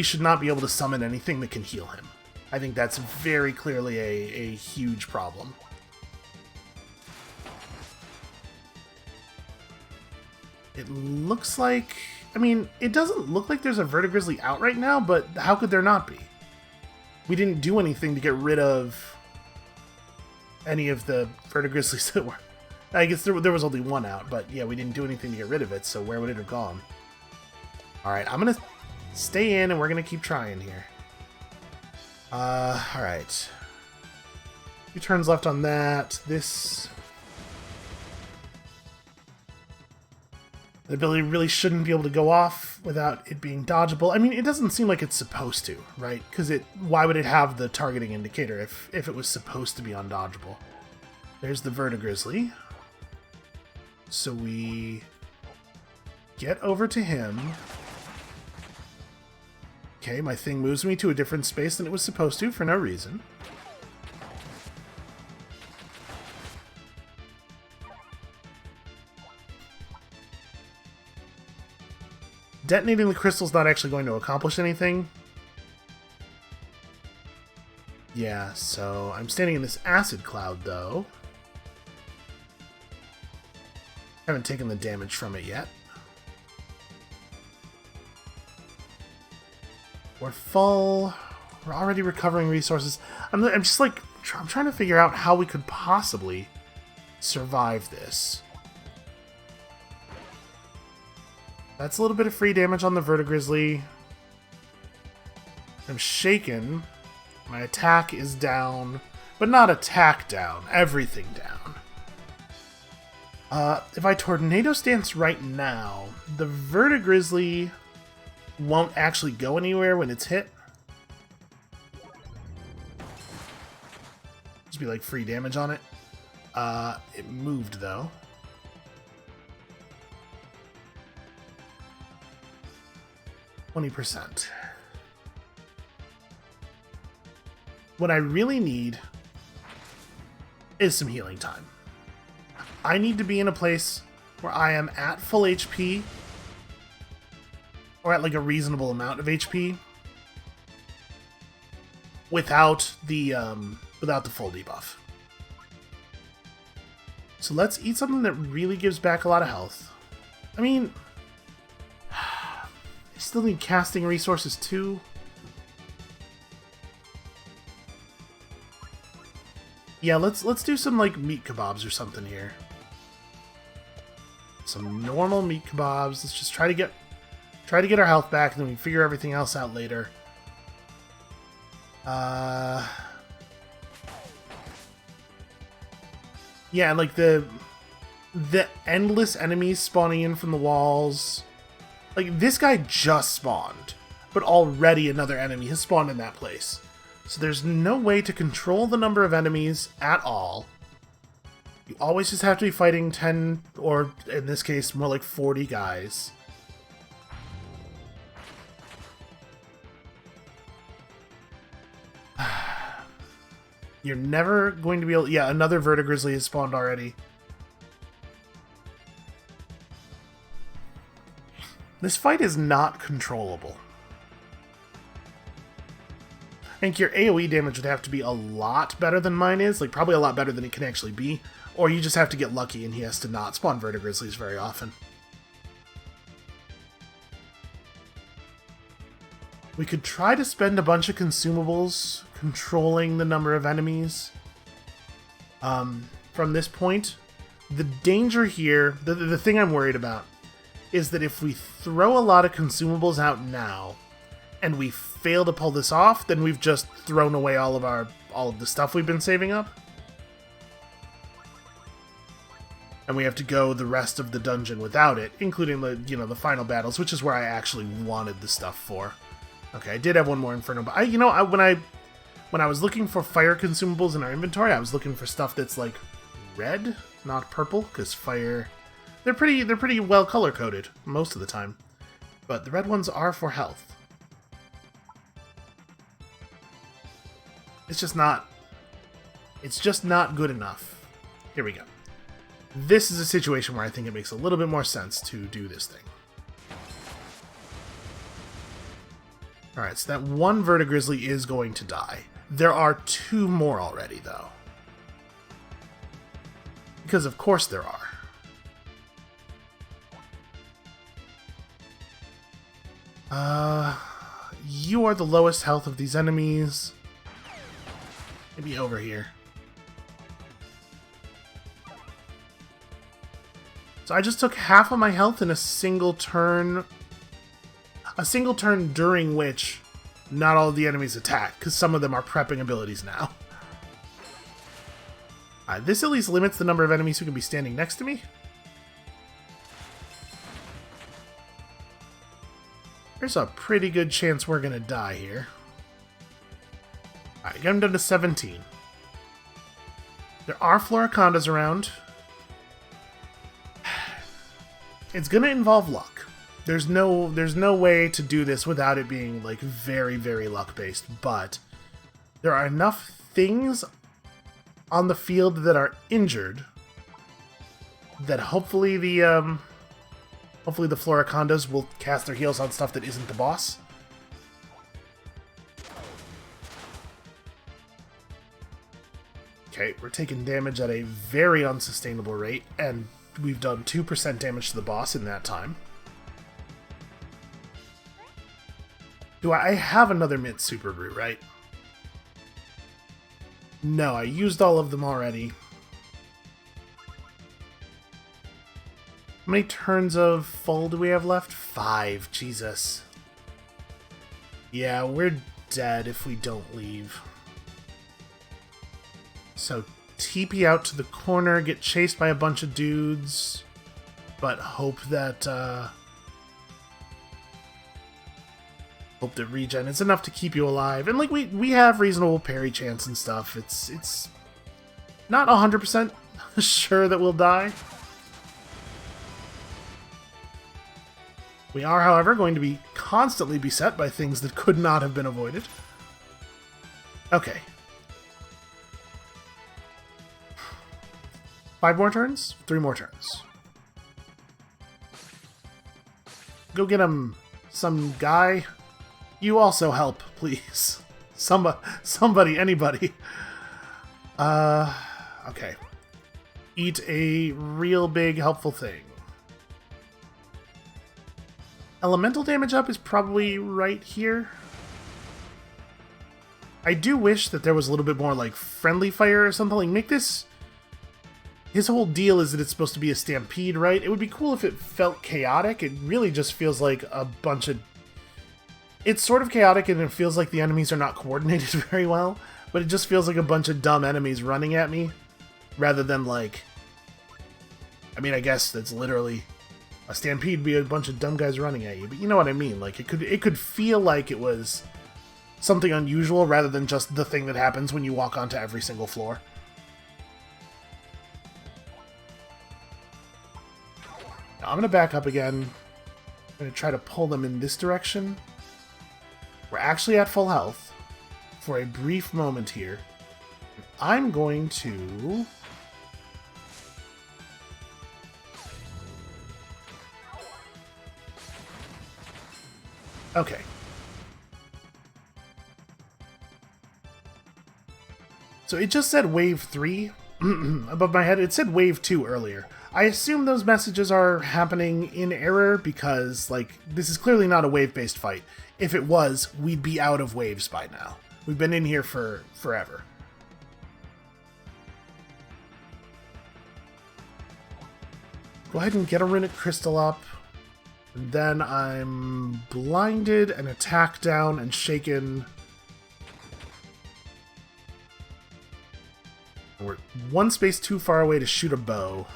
should not be able to summon anything that can heal him. I think that's very clearly a huge problem. It looks like... I mean, it doesn't look like there's a vertigrizzly out right now, but how could there not be? We didn't do anything to get rid of any of the vertigrizzlies that were... I guess there was only one out, but yeah, we didn't do anything to get rid of it, so where would it have gone? Alright, I'm gonna stay in and we're gonna keep trying here. Alright. 2 turns left on that. This... The ability really shouldn't be able to go off without it being dodgeable. I mean, it doesn't seem like it's supposed to, right? Because why would it have the targeting indicator if it was supposed to be undodgeable? There's the vertigrizzly. So we get over to him. Okay, my thing moves me to a different space than it was supposed to for no reason. Detonating the crystal's not actually going to accomplish anything. Yeah, so I'm standing in this acid cloud, though. Haven't taken the damage from it yet. We're full. We're already recovering resources. I'm just like, I'm trying to figure out how we could possibly survive this. That's a little bit of free damage on the Vertigrizzly. I'm shaken. My attack is down, but not attack down. Everything down. If I Tornado Stance right now, the Vertigrizzly won't actually go anywhere when it's hit. Just be like free damage on it. It moved though. %. What I really need is some healing time. I need to be in a place where I am at full HP, or at like a reasonable amount of HP, without the full debuff. So let's eat something that really gives back a lot of health. I mean, I still need casting resources too. Yeah, let's do some like meat kebabs or something here. Some normal meat kebabs. Let's just try to get our health back, and then we can figure everything else out later. Yeah, like the endless enemies spawning in from the walls. Like, this guy just spawned, but already another enemy has spawned in that place. So there's no way to control the number of enemies at all. You always just have to be fighting 10, or in this case, more like 40 guys. You're never going to be able... Yeah, another Vertigrizzly has spawned already. This fight is not controllable. I think your AoE damage would have to be a lot better than mine is, like probably a lot better than it can actually be, or you just have to get lucky and he has to not spawn Vertigrizzlies very often. We could try to spend a bunch of consumables controlling the number of enemies. From this point, the danger here, the thing I'm worried about, is that if we throw a lot of consumables out now, and we fail to pull this off, then we've just thrown away all of the stuff we've been saving up. And we have to go the rest of the dungeon without it, including the final battles, which is where I actually wanted the stuff for. Okay, I did have one more Inferno, but when I was looking for fire consumables in our inventory, I was looking for stuff that's like red, not purple, because fire, they're pretty well color coded most of the time. But the red ones are for health. It's just not good enough. Here we go. This is a situation where I think it makes a little bit more sense to do this thing. Alright, so that one Vertigrizzly is going to die. There are 2 more already, though. Because of course there are. You are the lowest health of these enemies. Maybe over here. So I just took half of my health in a single turn. A single turn during which not all of the enemies attack, because some of them are prepping abilities now. This at least limits the number of enemies who can be standing next to me. There's a pretty good chance we're gonna die here. Alright, get him down to 17. There are Floricondas around. It's gonna involve luck. There's no way to do this without it being, like, very, very luck-based, but there are enough things on the field that are injured that hopefully the Floricondas will cast their heals on stuff that isn't the boss. Okay, we're taking damage at a very unsustainable rate, and we've done 2% damage to the boss in that time. Do I have another Mint Super Brute, right? No, I used all of them already. How many turns of full do we have left? 5, Jesus. Yeah, we're dead if we don't leave. So, TP out to the corner, get chased by a bunch of dudes, but hope that regen is enough to keep you alive. And, like, we have reasonable parry chance and stuff. It's not 100% sure that we'll die. We are, however, going to be constantly beset by things that could not have been avoided. Okay. 5 more turns? 3 more turns. Go get him, some guy. You also help, please. Somebody, anybody. Okay. Eat a real big helpful thing. Elemental damage up is probably right here. I do wish that there was a little bit more, like, friendly fire or something. Like, make this... His whole deal is that it's supposed to be a stampede, right? It would be cool if it felt chaotic. It really just feels like a bunch of... It's sort of chaotic and it feels like the enemies are not coordinated very well, but it just feels like a bunch of dumb enemies running at me, rather than, like... I mean, I guess that's literally... A stampede be a bunch of dumb guys running at you, but you know what I mean. Like, it could feel like it was something unusual rather than just the thing that happens when you walk onto every single floor. Now, I'm going to back up again. I'm going to try to pull them in this direction. We're actually at full health for a brief moment here. I'm going to... Okay. So it just said Wave 3 above my head. It said Wave 2 earlier. I assume those messages are happening in error because, like, this is clearly not a wave-based fight. If it was, we'd be out of waves by now. We've been in here for forever. Go ahead and get a runic crystal up. And then I'm blinded and attack down and shaken. We're one space too far away to shoot a bow.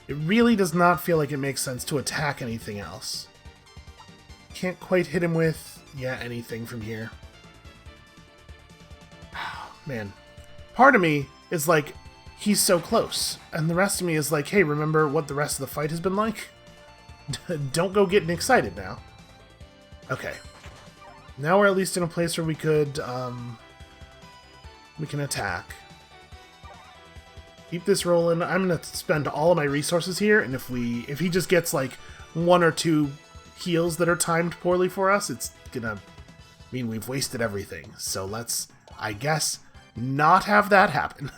It really does not feel like it makes sense to attack anything else. Can't quite hit him with, yeah, anything from here. Man. Part of me is like, he's so close. And the rest of me is like, hey, remember what the rest of the fight has been like? Don't go getting excited now. Okay. Now we're at least in a place where we could, we can attack. Keep this rolling. I'm going to spend all of my resources here, and if he just gets, like, 1 or 2 heals that are timed poorly for us, it's gonna mean we've wasted everything. So let's, I guess, not have that happen.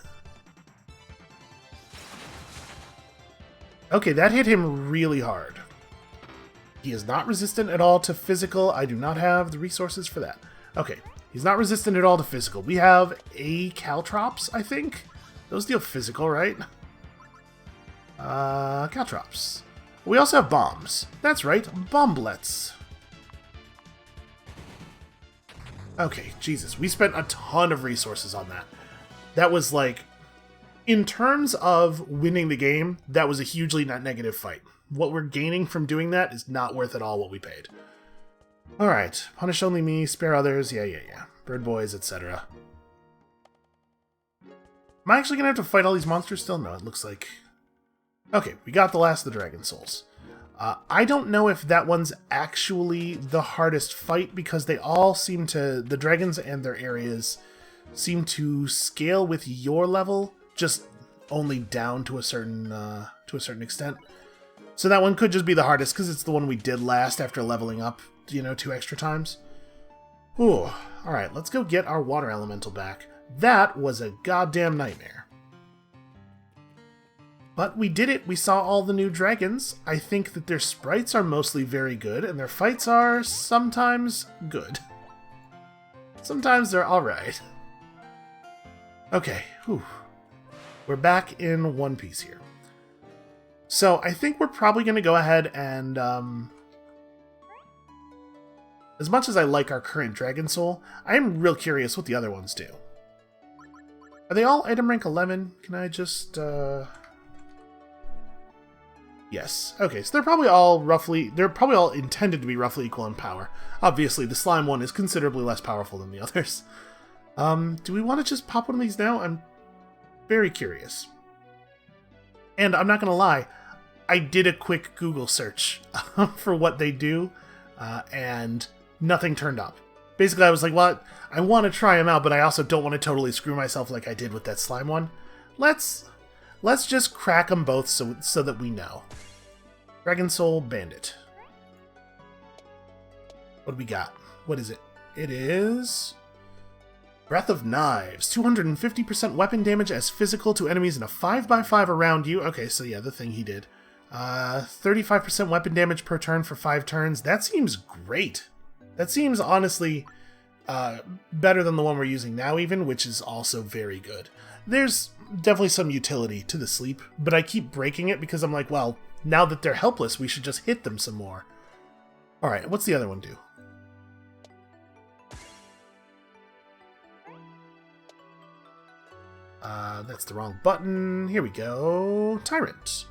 Okay, that hit him really hard. He is not resistant at all to physical. I do not have the resources for that. Okay, he's not resistant at all to physical. We have a Caltrops, I think? Those deal physical, right? Caltrops. We also have bombs. That's right, bomblets. Okay, Jesus, we spent a ton of resources on that. That was like... In terms of winning the game, that was a hugely net negative fight. What we're gaining from doing that is not worth at all what we paid. Alright, punish only me, spare others, yeah. Bird boys, etc. Am I actually gonna have to fight all these monsters still? No, it looks like Okay, we got the last of the Dragon Souls. I don't know if that one's actually the hardest fight, because they all seem to, the dragons and their areas seem to scale with your level, just only down to a certain extent. So that one could just be the hardest, because it's the one we did last after leveling up, 2 extra times. Ooh, alright, let's go get our water elemental back. That was a goddamn nightmare. But we did it. We saw all the new dragons. I think that their sprites are mostly very good, and their fights are sometimes good. Sometimes they're alright. Okay, whew. We're back in one piece here. So I think we're probably going to go ahead and... as much as I like our current Dragon Soul, I am real curious what the other ones do. Are they all item rank 11? Can I just... Yes. Okay, so they're probably all intended to be roughly equal in power. Obviously, the slime one is considerably less powerful than the others. Do we want to just pop one of these now? I'm very curious. And I'm not going to lie, I did a quick Google search for what they do, and nothing turned up. Basically, I was like, well, I want to try them out, but I also don't want to totally screw myself like I did with that slime one. Let's just crack them both so that we know. Dragon Soul Bandit. What do we got? What is it? It is... Breath of Knives. 250% weapon damage as physical to enemies in a 5x5 around you. Okay, so yeah, the thing he did. 35% weapon damage per turn for 5 turns. That seems great. That seems, honestly, better than the one we're using now even, which is also very good. There's definitely some utility to the sleep, but I keep breaking it because I'm like, well, now that they're helpless, we should just hit them some more. Alright, what's the other one do? That's the wrong button. Here we go. Tyrant.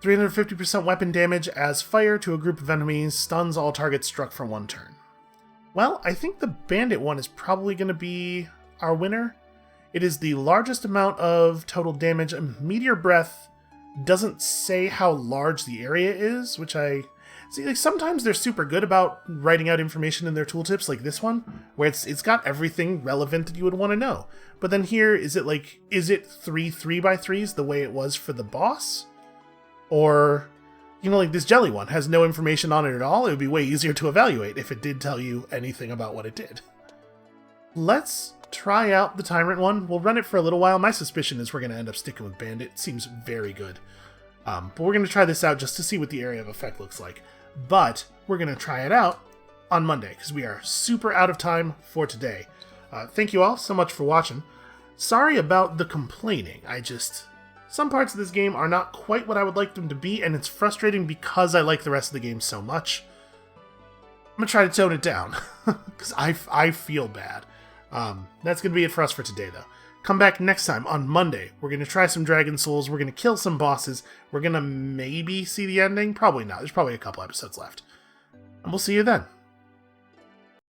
350% weapon damage as fire to a group of enemies, stuns all targets struck for 1 turn. Well, I think the Bandit one is probably going to be our winner. It is the largest amount of total damage. Meteor Breath doesn't say how large the area is, which I... See, like, sometimes they're super good about writing out information in their tooltips, like this one, where it's got everything relevant that you would want to know. But then here, is it 3 3x3s the way it was for the boss? Or, like this jelly one has no information on it at all. It would be way easier to evaluate if it did tell you anything about what it did. Let's try out the Tyrant one. We'll run it for a little while. My suspicion is we're going to end up sticking with Bandit. It seems very good. But we're going to try this out just to see what the area of effect looks like. But we're going to try it out on Monday, because we are super out of time for today. Thank you all so much for watching. Sorry about the complaining. Some parts of this game are not quite what I would like them to be, and it's frustrating because I like the rest of the game so much. I'm going to try to tone it down, because I feel bad. That's going to be it for us for today, though. Come back next time on Monday. We're going to try some Dragon Souls. We're going to kill some bosses. We're going to maybe see the ending. Probably not. There's probably a couple episodes left. And we'll see you then.